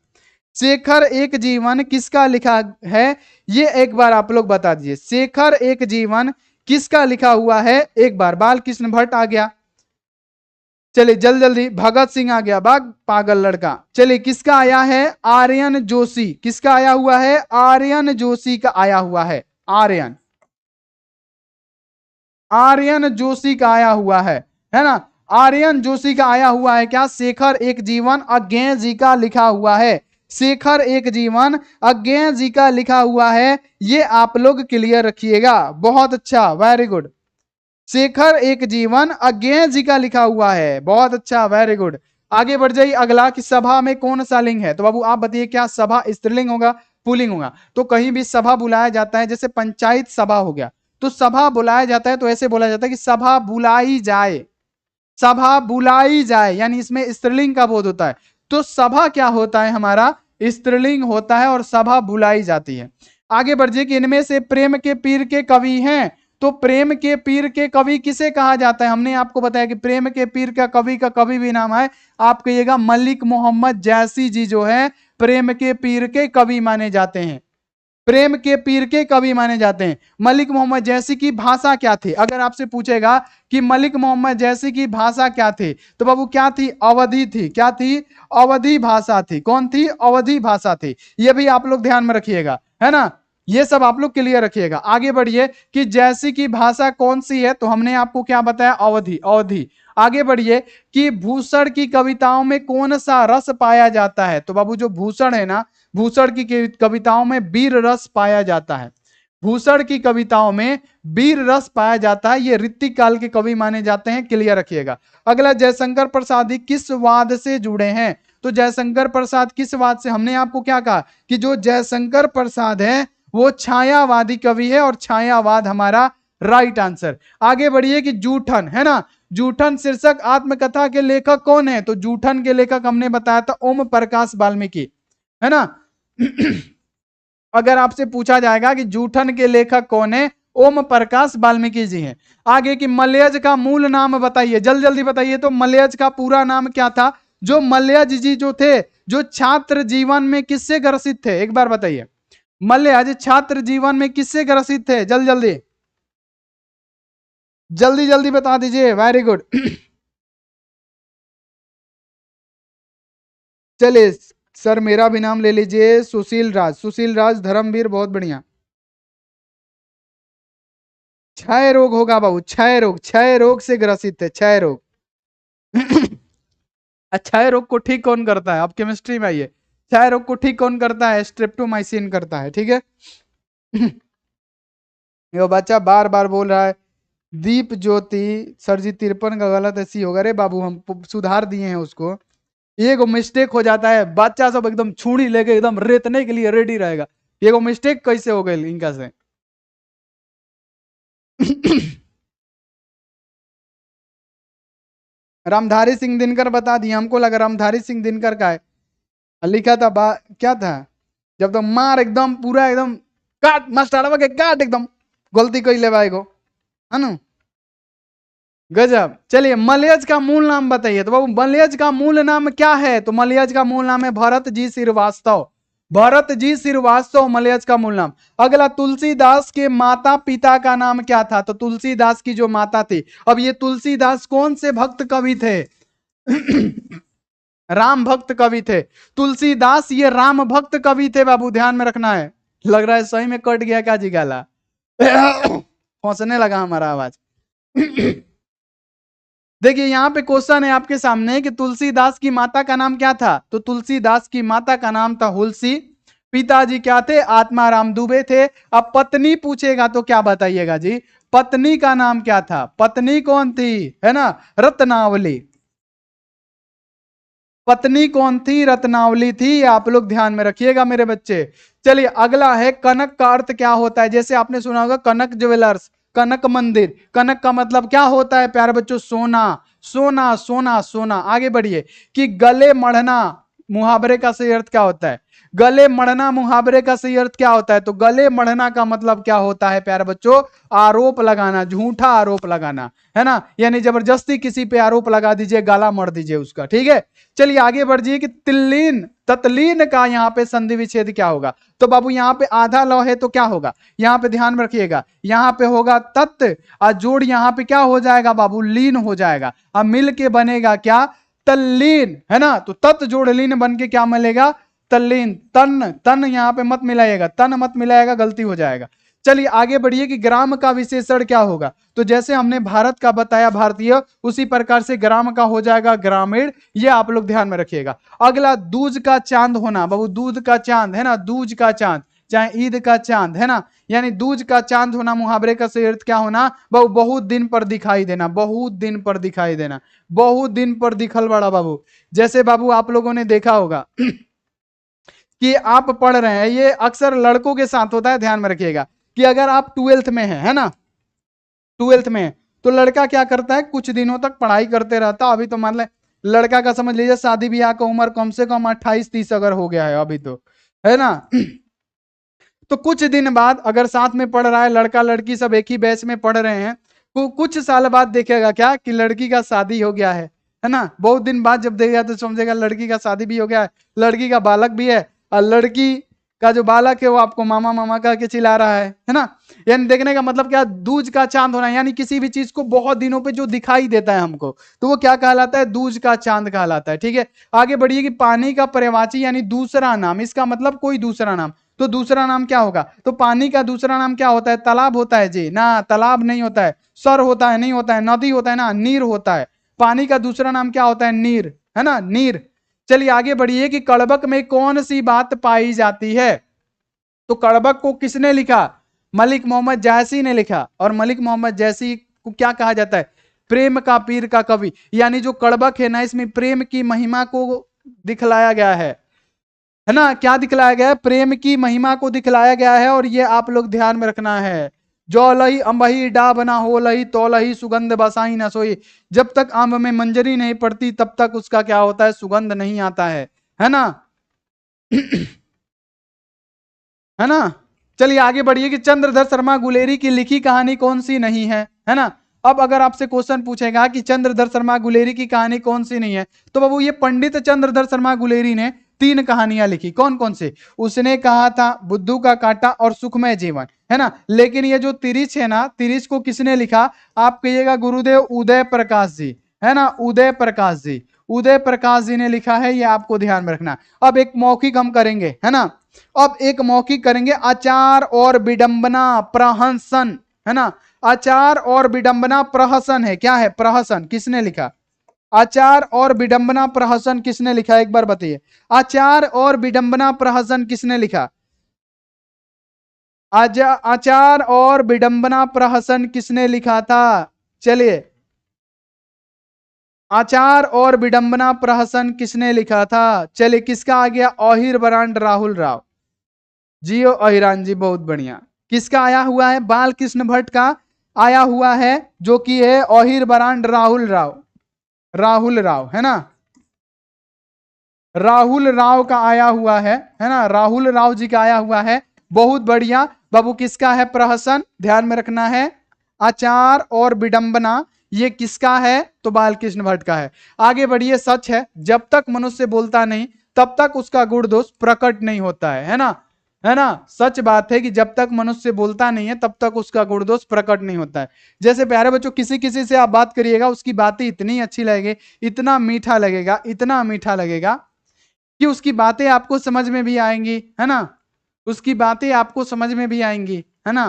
शेखर एक जीवन किसका लिखा है, ये एक बार आप लोग बता दीजिए। शेखर एक जीवन किसका लिखा हुआ है, एक बार। बाल कृष्ण भट्ट आ गया, चलिए जल्दी जल्दी, भगत सिंह आ गया, बाग पागल लड़का। चलिए किसका आया है, आर्यन जोशी, किसका आया हुआ है, आर्यन जोशी का आया हुआ है, आर्यन, आर्यन जोशी का आया हुआ है ना, आर्यन जोशी का आया हुआ है क्या, शेखर एक जीवन अज्ञेय जी का लिखा हुआ है। शेखर एक जीवन अज्ञेय जी का लिखा हुआ है, ये आप लोग क्लियर रखिएगा, बहुत अच्छा, वेरी गुड। शेखर एक जीवन अज्ञेय जी का लिखा हुआ है, बहुत अच्छा, वेरी गुड। आगे बढ़ जाइए, अगला कि सभा में कौन सा लिंग है। तो बाबू आप बताइए, क्या सभा स्त्रीलिंग होगा, पुल्लिंग होगा। तो कहीं भी सभा बुलाया जाता है, जैसे पंचायत सभा हो गया, तो सभा बुलाया जाता है, तो ऐसे बोला जाता है कि सभा बुलाई जाए, सभा बुलाई जाए, यानी इसमें स्त्रीलिंग का बोध होता है। तो सभा क्या होता है हमारा, स्त्रीलिंग होता है, और सभा बुलाई जाती है। आगे बढ़िए कि इनमें से प्रेम के पीर के कवि हैं। तो प्रेम के पीर के कवि किसे कहा जाता है? हमने आपको बताया कि प्रेम के पीर का कवि भी नाम है, आप कहिएगा मलिक मोहम्मद जैसी जी जो है प्रेम के पीर के कवि माने जाते हैं, प्रेम के पीर के कवि माने जाते हैं। मलिक मोहम्मद जैसी की भाषा क्या थी? अगर आपसे पूछेगा कि मलिक मोहम्मद जैसी की भाषा क्या थी, तो बाबू क्या थी? अवधी थी। क्या थी? अवधी भाषा थी। कौन थी? अवधी भाषा थी। ये भी आप लोग ध्यान में रखिएगा, है ना, ये सब आप लोग क्लियर रखिएगा। आगे बढ़िए कि जैसी की भाषा कौन सी है, तो हमने आपको क्या बताया? अवधी, अवधी। आगे बढ़िए कि भूषण की कविताओं में कौन सा रस पाया जाता है? तो बाबू जो भूषण है ना, भूषण की कविताओं में वीर रस पाया जाता है। भूषण की कविताओं में वीर रस पाया जाता है। ये ऋतिक काल के कवि माने जाते हैं, क्लियर रखिएगा। अगला, जयशंकर प्रसाद किस वाद से जुड़े हैं? तो जयशंकर प्रसाद किस वाद से? हमने आपको क्या कहा कि जो जयशंकर प्रसाद है वो छायावादी कवि है, और छायावाद हमारा राइट आंसर। आगे बढ़िए कि जूठन, है ना, जूठन शीर्षक आत्मकथा के लेखक कौन है? तो जूठन के लेखक हमने बताया था ओम प्रकाश वाल्मीकि, है ना। अगर आपसे पूछा जाएगा कि जूठन के लेखक कौन है, ओम प्रकाश वाल्मीकि जी हैं। आगे कि मलयज का मूल नाम बताइए, जल्दी जल्दी बताइए। तो मलयज का पूरा नाम क्या था? जो मलयज जी जो थे, जो छात्र जीवन में किससे ग्रसित थे? एक बार बताइए, मलयज छात्र जीवन में किससे ग्रसित थे? जल्दी जल्दी जल्दी जल्दी बता दीजिए। Very good. चलिए सर, मेरा भी नाम ले लीजिए, सुशील राज। सुशील राज धर्मवीर, बहुत बढ़िया। क्षय रोग होगा बाबू, क्षय रोग, क्षय रोग से ग्रसित है, क्षय रोग। क्षय रोग को ठीक कौन करता है? आप केमिस्ट्री में आइए। क्षय रोग को ठीक कौन करता है? स्ट्रेप्टोमाइसिन करता है, ठीक है। ये बच्चा बार बार बोल रहा है दीप ज्योति सर जी 53 का गलत ऐसी होगा। रे बाबू हम सुधार दिए हैं उसको, एगो मिस्टेक हो जाता है, बच्चा सब एकदम छुड़ी लेके एकदम रेतने के लिए रेडी रहेगा। एगो मिस्टेक कैसे हो गई इनका से? रामधारी सिंह दिनकर बता दिए, हमको लगा रामधारी सिंह दिनकर का है। लिखा था क्या था? जब तो मार एकदम पूरा एकदम काट मास्टर के काट एकदम गलती कर ले भाई को, है ना। गजब। चलिए मलयज का मूल नाम बताइए। तो बाबू मलयज का मूल नाम क्या है? तो मलयज का मूल नाम है भरत जी श्रीवास्तव। भरत जी श्रीवास्तव मलयज का मूल नाम। अगला, तुलसीदास के माता पिता का नाम क्या था? तो तुलसीदास की जो माता थी, अब ये तुलसीदास कौन से भक्त कवि थे? राम भक्त कवि थे। तुलसीदास ये राम भक्त कवि थे बाबू, ध्यान में रखना है। लग रहा है सही में कट गया क्या जी गाला? पहुंचने लगा हमारा आवाज। देखिए यहाँ पे क्वेश्चन है आपके सामने कि तुलसीदास की माता का नाम क्या था? तो तुलसीदास की माता का नाम था हुलसी। पिताजी क्या थे? आत्माराम दुबे थे। अब पत्नी पूछेगा तो क्या बताइएगा जी? पत्नी का नाम क्या था? पत्नी कौन थी? है ना, रत्नावली। पत्नी कौन थी? रत्नावली थी। आप लोग ध्यान में रखिएगा मेरे बच्चे। चलिए अगला है कनक का अर्थ क्या होता है? जैसे आपने सुना होगा कनक ज्वेलर्स, कनक मंदिर। कनक का मतलब क्या होता है प्यारे बच्चों? सोना, सोना, सोना, सोना। आगे बढ़िए कि गले मढ़ना मुहावरे का सही अर्थ क्या होता है? गले मढ़ना मुहावरे का सही अर्थ क्या होता है? तो गले मढ़ना का मतलब क्या होता है प्यारे बच्चों? आरोप लगाना, झूठा आरोप लगाना, है ना। यानी जबरदस्ती किसी पे आरोप लगा दीजिए, गाला मढ़ दीजिए उसका, ठीक है। चलिए आगे बढ़िए कि तिल्लीन ततलीन का यहाँ पे संधि विच्छेद क्या होगा? तो बाबू यहाँ पे आधा लौ है तो क्या होगा? यहाँ पे ध्यान रखिएगा, यहाँ पे होगा तत्, और जोड़ यहाँ पे क्या हो जाएगा बाबू? लीन हो जाएगा। अब मिल के बनेगा क्या? तल्लीन, है ना। तो तत् जोड़ लीन बन के क्या मिलेगा? तल्लीन। तन, तन यहाँ पे मत मिलाइएगा, तन मत मिलाएगा, गलती हो जाएगा। चलिए आगे बढ़िए कि ग्राम का विशेषण क्या होगा? तो जैसे हमने भारत का बताया भारतीय, उसी प्रकार से ग्राम का हो जाएगा ग्रामीण। ये आप लोग ध्यान में रखिएगा। अगला, दूज का चांद होना। बाबू दूध का चांद, है ना, दूज का चांद, चाहे ईद का चांद, है ना। यानी दूज का चांद होना मुहावरे का सही अर्थ क्या होना? बाबू बहुत दिन पर दिखाई देना, बहुत दिन पर दिखाई देना, बहुत दिन पर दिखल बड़ा बाबू। जैसे बाबू आप लोगों ने देखा होगा कि आप पढ़ रहे हैं, ये अक्सर लड़कों के साथ होता है, ध्यान में रखिएगा कि अगर आप 12th में है ना, 12th में है, तो लड़का क्या करता है? कुछ दिनों तक पढ़ाई करते रहता। अभी तो मान ले लड़का का समझ लीजिए शादी ब्याह का उम्र कम से कम 28-30 अगर हो गया है अभी तो, है ना। तो कुछ दिन बाद अगर साथ में पढ़ रहा है, लड़का लड़की सब एक ही बैच में पढ़ रहे हैं, तो कुछ साल बाद देखेगा क्या कि लड़की का शादी हो गया है ना। बहुत दिन बाद जब देखेगा तो समझेगा लड़की का शादी भी हो गया है, लड़की का बालक भी है, और लड़की का जो बालक है वो आपको मामा मामा कह के चिल्ला रहा है ना। यानी देखने का मतलब क्या, दूज का चांद होना, यानी किसी भी चीज को बहुत दिनों पे जो दिखाई देता है हमको, तो वो क्या कहलाता है, दूज का चांद कहलाता है। ठीक है, आगे बढ़िए कि पानी का पर्यायवाची यानी दूसरा नाम, इसका मतलब कोई दूसरा नाम, तो दूसरा नाम क्या होगा, तो पानी का दूसरा नाम क्या होता है, तालाब होता है जी ना, तालाब नहीं होता है, सर होता है नहीं होता है, नदी होता है ना, नीर होता है। पानी का दूसरा नाम क्या होता है, नीर, है ना, नीर। चलिए आगे बढ़िए कि कड़बक में कौन सी बात पाई जाती है। तो कड़बक को किसने लिखा, मलिक मोहम्मद जैसी ने लिखा, और मलिक मोहम्मद जैसी को क्या कहा जाता है, प्रेम का पीर का कवि। यानी जो कड़बक है ना, इसमें प्रेम की महिमा को दिखलाया गया है ना, क्या दिखलाया गया है, प्रेम की महिमा को दिखलाया गया है। और ये आप लोग ध्यान में रखना है, जो लही अंबही डा बना हो लही तो लही सुगंध बसाई न सोई। जब तक आंब में मंजरी नहीं पड़ती तब तक उसका क्या होता है, सुगंध नहीं आता है ना। है ना। चलिए आगे बढ़िए कि चंद्रधर शर्मा गुलेरी की लिखी कहानी कौन सी नहीं है ना। अब अगर आपसे क्वेश्चन पूछेगा कि चंद्रधर शर्मा गुलेरी की कहानी कौन सी नहीं है, तो बाबू ये पंडित चंद्रधर शर्मा गुलेरी ने 3 कहानियां लिखी। कौन कौन से, उसने कहा था बुद्धू का कांटा और सुखमय जीवन, है ना। लेकिन ये जो तिरिच है ना, तिरिच को किसने लिखा, आप कहिएगा गुरुदेव उदय प्रकाश जी, है ना, उदय प्रकाश जी, उदय प्रकाश जी ने लिखा है, ये आपको ध्यान में रखना। अब एक मौखिक हम करेंगे, है ना, अब एक मौखिक करेंगे, आचार और विडंबना प्रहसन, है ना। आचार और विडंबना प्रहसन है, क्या है, प्रहसन, किसने लिखा, आचार और विडंबना प्रहसन किसने लिखा, एक बार बताइए, आचार और विडंबना प्रहसन किसने लिखा, आचार और विडंबना प्रहसन किसने लिखा था। चलिए, आचार और विडंबना प्रहसन किसने लिखा था, चलिए किसका आ गया, ओहिर बरांड राहुल राव, जियो अहिरान जी, बहुत बढ़िया। किसका आया हुआ है, बाल कृष्ण भट्ट का आया हुआ है, जो कि है ओहिर बरांड राहुल राव, राहुल राव, है ना, राहुल राव का आया हुआ है ना, राहुल राव जी का आया हुआ है, बहुत बढ़िया। बाबू किसका है प्रहसन, ध्यान में रखना है, आचार और विडंबना ये किसका है, तो बालकृष्ण भट्ट का है। आगे बढ़िए, सच है जब तक मनुष्य बोलता नहीं तब तक उसका गुण दोष प्रकट नहीं होता है ना, है ना। सच बात है कि जब तक मनुष्य बोलता नहीं है तब तक उसका गुण दोष प्रकट नहीं होता है। जैसे प्यारे बच्चों, किसी किसी से आप बात करिएगा, उसकी बातें इतनी अच्छी लगेगी, इतना मीठा लगेगा, इतना मीठा लगेगा कि उसकी बातें आपको समझ में भी आएंगी, है ना, उसकी बातें आपको समझ में भी आएंगी, है ना,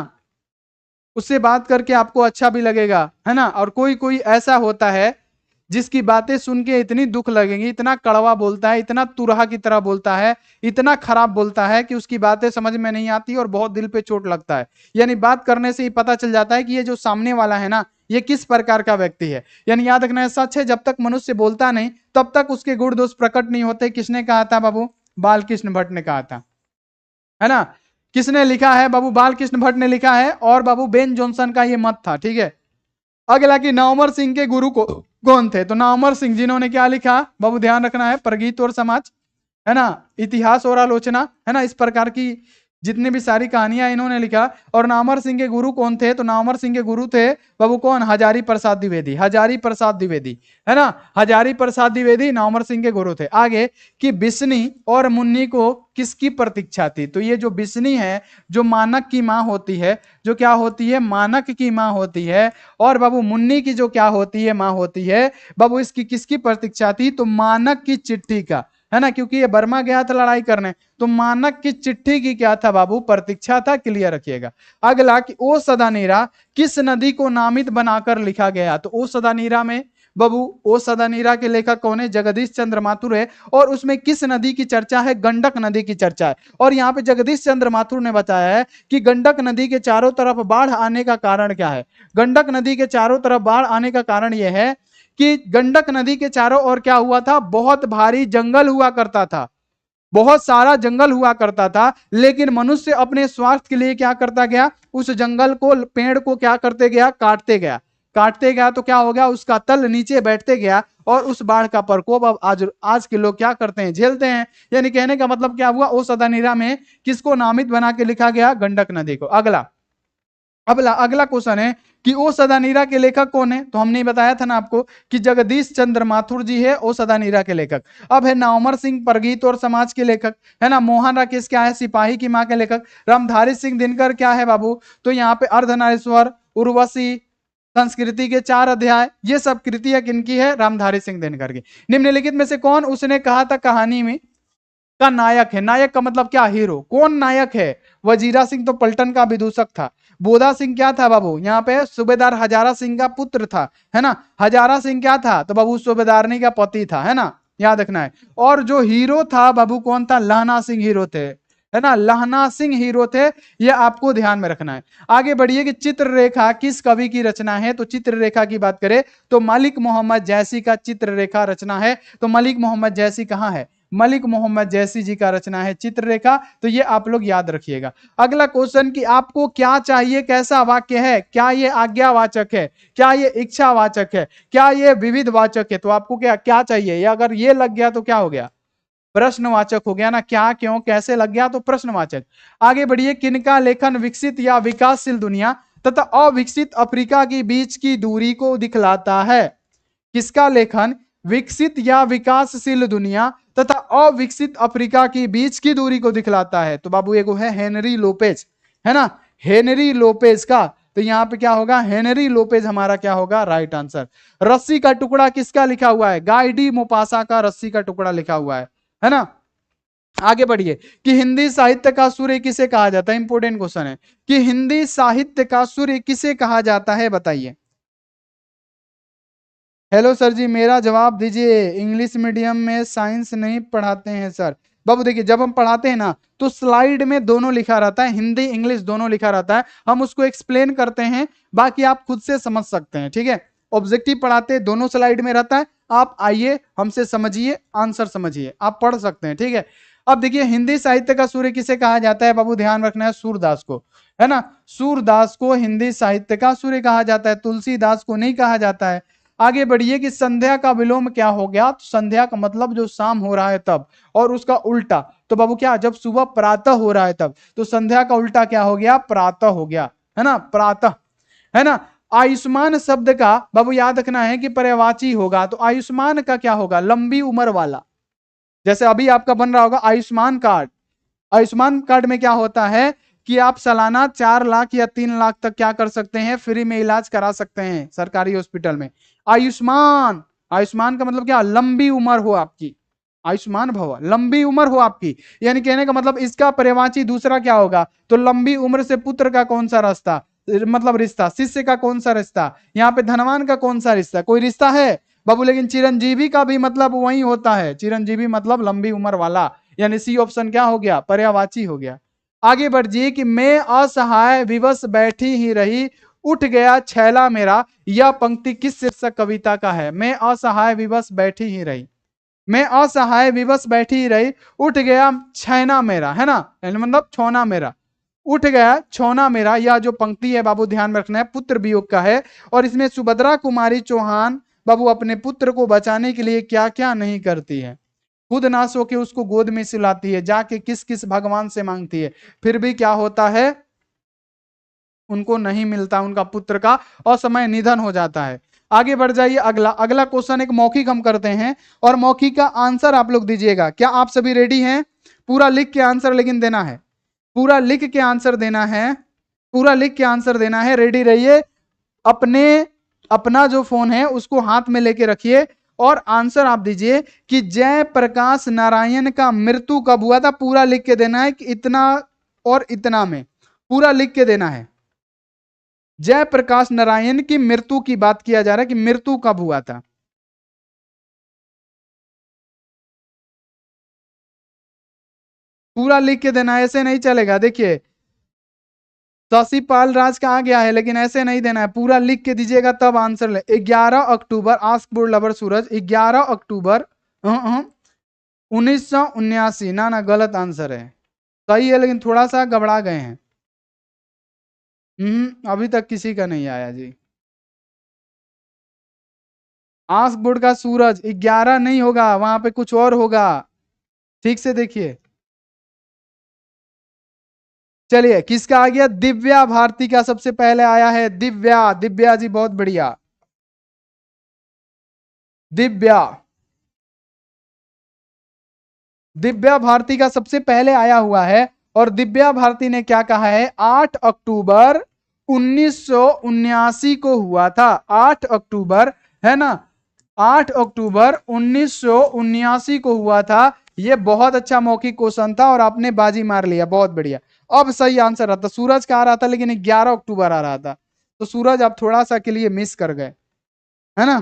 उससे बात करके आपको अच्छा भी लगेगा, है ना। और कोई कोई ऐसा होता है जिसकी बातें सुन के इतनी दुख लगेंगी, इतना कड़वा बोलता है, इतना तुरहा की तरह बोलता है, इतना खराब बोलता है कि उसकी बातें समझ में नहीं आती और बहुत दिल पे चोट लगता है। यानी बात करने से ही पता चल जाता है कि ये जो सामने वाला है ना, ये किस प्रकार का व्यक्ति है। यानी याद रखना है, सच है जब तक मनुष्य बोलता नहीं तब तक उसके गुण दोष प्रकट नहीं होते। किसने कहा था बाबू, बालकृष्ण भट्ट ने कहा था, है ना। किसने लिखा है, बाबू बालकृष्ण भट्ट ने लिखा है, और बाबू बेन जॉनसन का ये मत था। ठीक है, अगला कि नामवर सिंह के गुरु को कौन थे, तो नामवर सिंह जिन्होंने क्या लिखा, बाबू ध्यान रखना है, प्रगीत और समाज, है ना, इतिहास और आलोचना, है ना, इस प्रकार की जितनी भी सारी कहानियां इन्होंने लिखा। और नामवर सिंह के गुरु कौन थे, तो नामवर सिंह के गुरु थे बाबू कौन, हजारी प्रसाद द्विवेदी, हजारी प्रसाद द्विवेदी, है ना, हजारी प्रसाद द्विवेदी नामवर सिंह के गुरु थे। आगे कि बिस्नी और मुन्नी को किसकी प्रतीक्षा थी, तो ये जो बिस्नी है जो मानक की माँ होती है, जो क्या होती है, मानक की माँ होती है, और बाबू मुन्नी की जो क्या होती है, माँ होती है, बाबू इसकी किसकी प्रतीक्षा थी, तो मानक की चिट्ठी का, है ना, क्योंकि ये बर्मा गया था लड़ाई करने, तो मानक की चिट्ठी की क्या था बाबू, प्रतीक्षा था। क्लियर रखिएगा। अगला कि ओ सदा नीरा किस नदी को नामित बनाकर लिखा गया, तो ओ सदा नीरा में बाबू, ओ सदा नीरा के लेखक कौन है, जगदीश चंद्र माथुर है, और उसमें किस नदी की चर्चा है, गंडक नदी की चर्चा है। और यहाँ पे जगदीश चंद्र माथुर ने बताया है कि गंडक नदी के चारों तरफ बाढ़ आने का कारण क्या है। गंडक नदी के चारों तरफ बाढ़ आने का कारण यह है कि गंडक नदी के चारों ओर क्या हुआ था, बहुत भारी जंगल हुआ करता था, बहुत सारा जंगल हुआ करता था, लेकिन मनुष्य अपने स्वार्थ के लिए क्या करता गया, उस जंगल को, पेड़ को क्या करते गया, काटते गया, काटते गया तो क्या हो गया, उसका तल नीचे बैठते गया और उस बाढ़ का प्रकोप अब आज के लोग क्या करते हैं, झेलते हैं। यानी कहने का मतलब क्या हुआ, ओ सदा नीरा में किसको नामित बना के लिखा गया, गंडक नदी को। अगला अगला क्वेश्चन है कि ओ सदानीरा के लेखक कौन है, तो हमने बताया था ना आपको कि जगदीश चंद्र माथुर जी है ओ सदानीरा के लेखक। अब है नामवर सिंह परगीत और समाज के लेखक, है ना। मोहन राकेश क्या है, सिपाही की मां के लेखक। रामधारी सिंह दिनकर क्या है बाबू, तो यहाँ पे अर्धनारीश्वर, उर्वशी, संस्कृति के 4 अध्याय, ये सब कृतियां किनकी है, रामधारी सिंह दिनकर की। निम्नलिखित में से कौन उसने कहा था कहानी में का नायक है, नायक का मतलब क्या, हीरो। कौन नायक है, वजीरा सिंह तो पलटन का विदूषक था। बोधा सिंह क्या था बाबू, यहाँ पे सूबेदार हजारा सिंह का पुत्र था, है ना। हजारा सिंह क्या था, तो बाबू सूबेदारनी का पति था, है ना, याद रखना है। और जो हीरो था बाबू कौन था, लहना सिंह हीरो थे, है ना, लहना सिंह हीरो थे, ये आपको ध्यान में रखना है। आगे बढ़िए कि चित्ररेखा किस कवि की रचना है, तो चित्ररेखा की बात करें तो मलिक मोहम्मद जैसी का चित्ररेखा रचना है। तो मलिक मोहम्मद जैसी कहां है, मलिक मोहम्मद जैसी जी का रचना है चित्ररेखा, तो ये आप लोग याद रखिएगा। अगला क्वेश्चन कि आपको क्या चाहिए, कैसा वाक्य है, क्या ये आज्ञावाचक है, क्या ये इच्छावाचक है, क्या ये विविधवाचक है, तो आपको क्या क्या चाहिए, या अगर ये लग गया तो क्या हो गया, प्रश्नवाचक हो गया ना, क्या क्यों कैसे लग गया तो प्रश्नवाचक। आगे बढ़िए, किनका लेखन विकसित या विकासशील दुनिया तथा अविकसित अफ्रीका के बीच की दूरी को दिखलाता है। किसका लेखन विकसित या विकासशील दुनिया तथा अविकसित अफ्रीका के बीच की दूरी को दिखलाता है, तो बाबू एगो है हेनरी लोपेज, है ना, हेनरी लोपेज का। तो यहां पे क्या होगा, हेनरी लोपेज हमारा क्या होगा, राइट आंसर। रस्सी का टुकड़ा किसका लिखा हुआ है, गाय डी मोपासा का रस्सी का टुकड़ा लिखा हुआ है ना। आगे बढ़िए कि हिंदी साहित्य का सूर्य किसे कहा जाता है, इंपोर्टेंट क्वेश्चन है कि हिंदी साहित्य का सूर्य किसे कहा जाता है, बताइए। हेलो सर जी, मेरा जवाब दीजिए। इंग्लिश मीडियम में साइंस नहीं पढ़ाते हैं सर। बाबू देखिए, जब हम पढ़ाते हैं ना तो स्लाइड में दोनों लिखा रहता है, हिंदी इंग्लिश दोनों लिखा रहता है, हम उसको एक्सप्लेन करते हैं, बाकी आप खुद से समझ सकते हैं, ठीक है। ऑब्जेक्टिव पढ़ाते दोनों स्लाइड में रहता है, आप आइए हमसे समझिए, आंसर समझिए, आप पढ़ सकते हैं, ठीक है। अब देखिए, हिंदी साहित्य का सूर्य किसे कहा जाता है बाबू, ध्यान रखना है, सूरदास को, है ना। सूरदास को हिंदी साहित्य का सूर्य कहा जाता है, तुलसीदास को नहीं कहा जाता है। आगे बढ़िए कि संध्या का विलोम क्या हो गया, तो संध्या का मतलब जो शाम हो रहा है तब, और उसका उल्टा, तो बाबू क्या, जब सुबह प्रातः हो रहा है तब, तो संध्या का उल्टा क्या हो गया, प्रातः हो गया, है ना, प्रातः, है ना। आयुष्मान शब्द का बाबू याद रखना है कि पर्यायवाची होगा, तो आयुष्मान का क्या होगा, लंबी उम्र वाला। जैसे अभी आपका बन रहा होगा आयुष्मान कार्ड, आयुष्मान कार्ड में क्या होता है कि आप सालाना 4 लाख या 3 लाख तक क्या कर सकते हैं, फ्री में इलाज करा सकते हैं सरकारी हॉस्पिटल में। आयुष्मान, आयुष्मान का मतलब क्या, लंबी उम्र हो आपकी, आयुष्मान भव, लंबी उम्र हो आपकी। यानी कहने का मतलब इसका पर्यायवाची दूसरा क्या होगा, तो लंबी उम्र से पुत्र का कौन सा रास्ता, मतलब रिश्ता, शिष्य का कौन सा रिश्ता, यहाँ पे धनवान का कौन सा रिश्ता, कोई रिश्ता है बाबू। लेकिन चिरंजीवी का भी मतलब वही होता है, चिरंजीवी मतलब लंबी उम्र वाला, यानी सी ऑप्शन क्या हो गया, पर्यायवाची हो गया। आगे बढ़िए कि मैं असहाय विवश बैठी ही रही, उठ गया छैला मेरा, यह पंक्ति किस शीर्षक कविता का है, मैं असहाय विवश बैठी ही रही, मैं असहाय विवश बैठी ही रही, उठ गया छैना मेरा, है ना, मतलब छोना मेरा, उठ गया छोना मेरा, यह जो पंक्ति है बाबू ध्यान में रखना है, पुत्र वियोग का है। और इसमें सुभद्रा कुमारी चौहान बाबू अपने पुत्र को बचाने के लिए क्या क्या नहीं करती है, खुद ना सो के उसको गोद में सिलाती है, जाके किस किस भगवान से मांगती है, फिर भी क्या होता है, उनको नहीं मिलता, उनका पुत्र का असमय निधन हो जाता है। आगे बढ़ जाइए, अगला अगला क्वेश्चन एक मौखिक हम करते हैं, और मौखिक का आंसर आप लोग दीजिएगा। क्या आप सभी रेडी हैं, पूरा लिख के आंसर लेकिन देना है, पूरा लिख के आंसर देना है, पूरा लिख के आंसर देना है, रेडी रहिए। अपने अपना जो फोन है उसको हाथ में लेके रखिए, और आंसर आप दीजिए कि जयप्रकाश नारायण का मृत्यु कब हुआ था, पूरा लिख के देना है कि इतना और इतना में, पूरा लिख के देना है। जयप्रकाश नारायण की मृत्यु की बात किया जा रहा है कि मृत्यु कब हुआ था, पूरा लिख के देना, ऐसे नहीं चलेगा। देखिए, शशि पाल राज कहा गया है, लेकिन ऐसे नहीं देना है, पूरा लिख के दीजिएगा तब आंसर ले। 11 अक्टूबर, आस्क बोर्ड लवर सूरज, 11 अक्टूबर 1979, ना गलत आंसर है, सही है लेकिन थोड़ा सा घबरा गए हैं। अभी तक किसी का नहीं आया जी। आस्क बोर्ड का सूरज 11 नहीं होगा, वहां पे कुछ और होगा, ठीक से देखिए। चलिए किसका आ गया, दिव्या भारती का सबसे पहले आया है, दिव्या, दिव्या जी बहुत बढ़िया, दिव्या, दिव्या भारती का सबसे पहले आया हुआ है। और दिव्या भारती ने क्या कहा है, 8 अक्टूबर 1979 को हुआ था, 8 अक्टूबर, है ना, 8 अक्टूबर 1979 को हुआ था। ये बहुत अच्छा मौखिक क्वेश्चन था और आपने बाजी मार लिया, बहुत बढ़िया। अब सही आंसर आता, सूरज का आ रहा था लेकिन 11 अक्टूबर आ रहा था, तो सूरज आप थोड़ा सा के लिए मिस कर गए, है ना।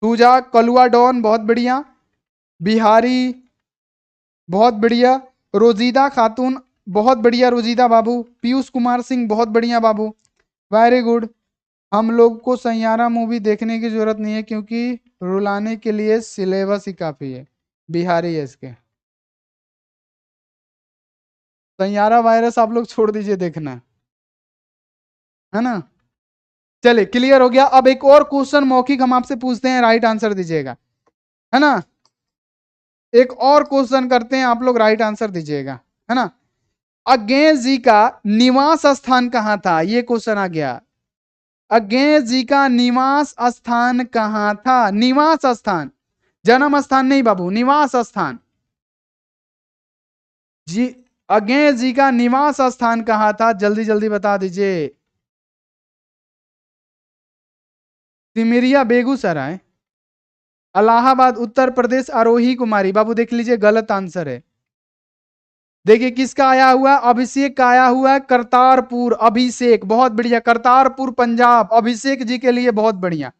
पूजा कलुआ डॉन बहुत बढ़िया, बिहारी बहुत बढ़िया, रोजीदा खातून बहुत बढ़िया, रोजीदा बाबू, पीयूष कुमार सिंह बहुत बढ़िया बाबू, वेरी गुड। हम लोग को सैयारा मूवी देखने की जरूरत नहीं है क्योंकि रुलाने के लिए सिलेबस ही काफी है, बिहारी है इसके। सैयारा वायरस आप लोग छोड़ दीजिए देखना, है ना। चलिए क्लियर हो गया। अब एक और क्वेश्चन मौखिक हम आपसे पूछते हैं, राइट आंसर दीजिएगा, है ना। एक और क्वेश्चन करते हैं, आप लोग राइट आंसर दीजिएगा, है ना। अज्ञेय जी का निवास स्थान कहाँ था, ये क्वेश्चन आ गया। अज्ञेय जी का निवास स्थान कहाँ था, निवास स्थान, जन्म स्थान नहीं बाबू, निवास स्थान जी। अज्ञेय जी का निवास स्थान कहाँ था, जल्दी जल्दी बता दीजिए। सिमरिया बेगूसराय, इलाहाबाद उत्तर प्रदेश, आरोही कुमारी, बाबू देख लीजिए गलत आंसर है। देखिए किसका आया हुआ, अभिषेक का आया हुआ है, करतारपुर, अभिषेक बहुत बढ़िया, करतारपुर पंजाब, अभिषेक जी के लिए बहुत बढ़िया।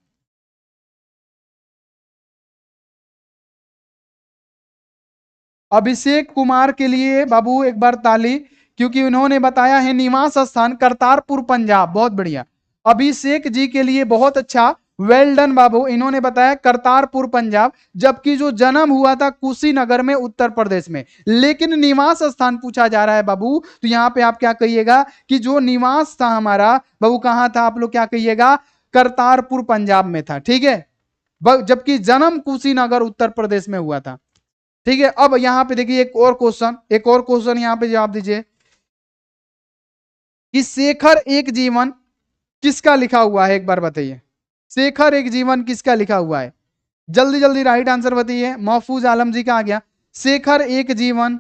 अभिषेक कुमार के लिए बाबू एक बार ताली, क्योंकि उन्होंने बताया है निवास स्थान करतारपुर पंजाब, बहुत बढ़िया। अभिषेक जी के लिए बहुत अच्छा, वेल डन बाबू, इन्होंने बताया करतारपुर पंजाब, जबकि जो जन्म हुआ था कुशीनगर में उत्तर प्रदेश में, लेकिन निवास स्थान पूछा जा रहा है बाबू, तो यहां पे आप क्या कहिएगा कि जो निवास था हमारा बाबू कहां था, आप लोग क्या कहिएगा, करतारपुर पंजाब में था, ठीक है, जबकि जन्म कुशीनगर उत्तर प्रदेश में हुआ था, ठीक है। अब यहां पे देखिए एक और क्वेश्चन, एक और क्वेश्चन यहां पे जवाब दीजिए कि शेखर एक जीवन किसका लिखा हुआ है, एक बार बताइए, शेखर एक जीवन किसका लिखा हुआ है, जल्दी जल्दी राइट आंसर बताइए। महफूज आलम जी का आ गया, शेखर एक जीवन,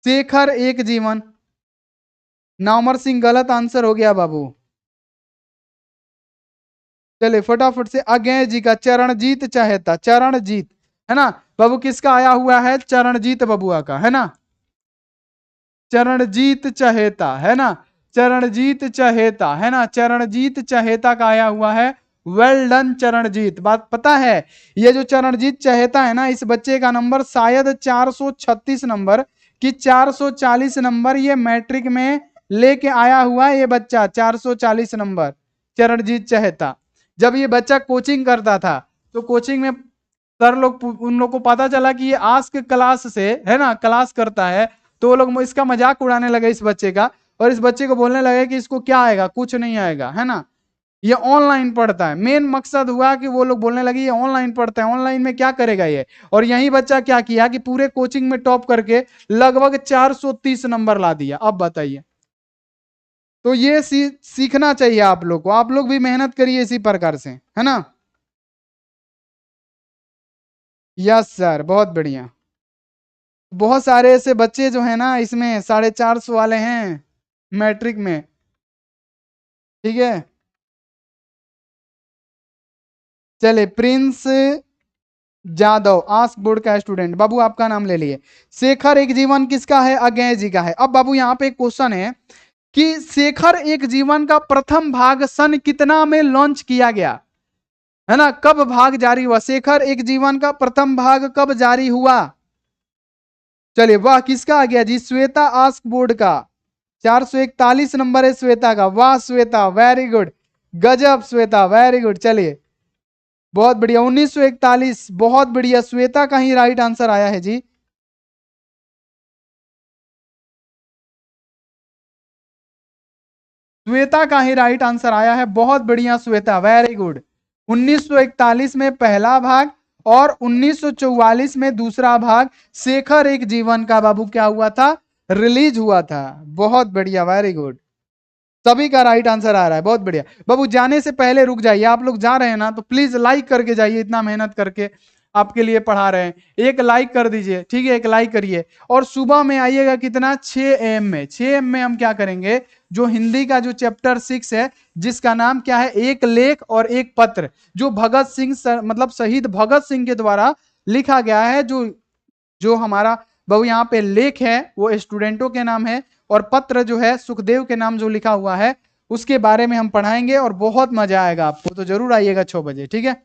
शेखर एक जीवन, नामर सिंह गलत आंसर हो गया बाबू। चलिए फटाफट से, अज्ञेय जी का चरणजीत चाहेता, चरणजीत, है ना बाबू, किसका आया हुआ है, चरणजीत बबुआ का, है ना, चरणजीत चहेता, है ना, चरणजीत चहेता, है ना, चरणजीत चहेता का आया हुआ है, वेल डन चरणजीत। बात पता है, ये जो चरणजीत चहेता है ना, इस बच्चे का नंबर शायद 436 नंबर कि 440 नंबर ये मैट्रिक में लेके आया हुआ है, ये बच्चा 440 नंबर, चरणजीत चहेता। जब ये बच्चा कोचिंग करता था तो कोचिंग में सर लोग, उन लोग को पता चला कि ये आस्क क्लास से, है ना, क्लास करता है, तो वो लोग इसका मजाक उड़ाने लगे इस बच्चे का, और इस बच्चे को बोलने लगे कि इसको क्या आएगा, कुछ नहीं आएगा, है ना, ये ऑनलाइन पढ़ता है। मेन मकसद हुआ कि वो लोग बोलने लगे ये ऑनलाइन पढ़ता है, ऑनलाइन में क्या करेगा ये, और यही बच्चा क्या किया कि पूरे कोचिंग में टॉप करके लगभग 430 नंबर ला दिया। अब बताइए, तो ये सीखना चाहिए आप लोग को, आप लोग भी मेहनत करिए इसी प्रकार से, है ना। यस सर, बहुत बढ़िया। बहुत सारे ऐसे बच्चे जो है ना इसमें 450 वाले हैं मैट्रिक में, ठीक है। चले प्रिंस जादव, आस्क बोर्ड का स्टूडेंट, बाबू आपका नाम ले लिए। शेखर एक जीवन किसका है, अज्ञेय जी का है। अब बाबू यहाँ पे एक क्वेश्चन है कि शेखर एक जीवन का प्रथम भाग सन कितना में लॉन्च किया गया, है ना, कब भाग जारी हुआ, शेखर एक जीवन का प्रथम भाग कब जारी हुआ। चलिए वाह, किसका आ गया जी, श्वेता आस्क बोर्ड का, 441 नंबर है श्वेता का, वाह श्वेता वेरी गुड, गजब श्वेता वेरी गुड। चलिए बहुत बढ़िया, 1941, बहुत बढ़िया, श्वेता का ही राइट आंसर आया है जी। श्वेता का ही राइट आंसर आया है, बहुत बढ़िया श्वेता वेरी गुड। 1941 में पहला भाग और 1944 में दूसरा भाग शेखर एक जीवन का बाबू क्या हुआ था, रिलीज हुआ था। बहुत बढ़िया, वेरी गुड, सभी का राइट आंसर आ रहा है, बहुत बढ़िया। बाबू जाने से पहले रुक जाइए, आप लोग जा रहे हैं ना तो प्लीज लाइक करके जाइए, इतना मेहनत करके आपके लिए पढ़ा रहे हैं, एक लाइक कर दीजिए, ठीक है, एक लाइक करिए। और सुबह में आइएगा कितना, 6 AM में। 6 AM में हम क्या करेंगे, जो हिंदी का जो चैप्टर 6 है, जिसका नाम क्या है, एक लेख और एक पत्र, जो भगत सिंह मतलब शहीद भगत सिंह के द्वारा लिखा गया है। जो जो हमारा बहु यहाँ पे लेख है वो स्टूडेंटों के नाम है, और पत्र जो है सुखदेव के नाम जो लिखा हुआ है, उसके बारे में हम पढ़ाएंगे और बहुत मजा आएगा आपको, तो जरूर आइएगा 6 बजे, ठीक है।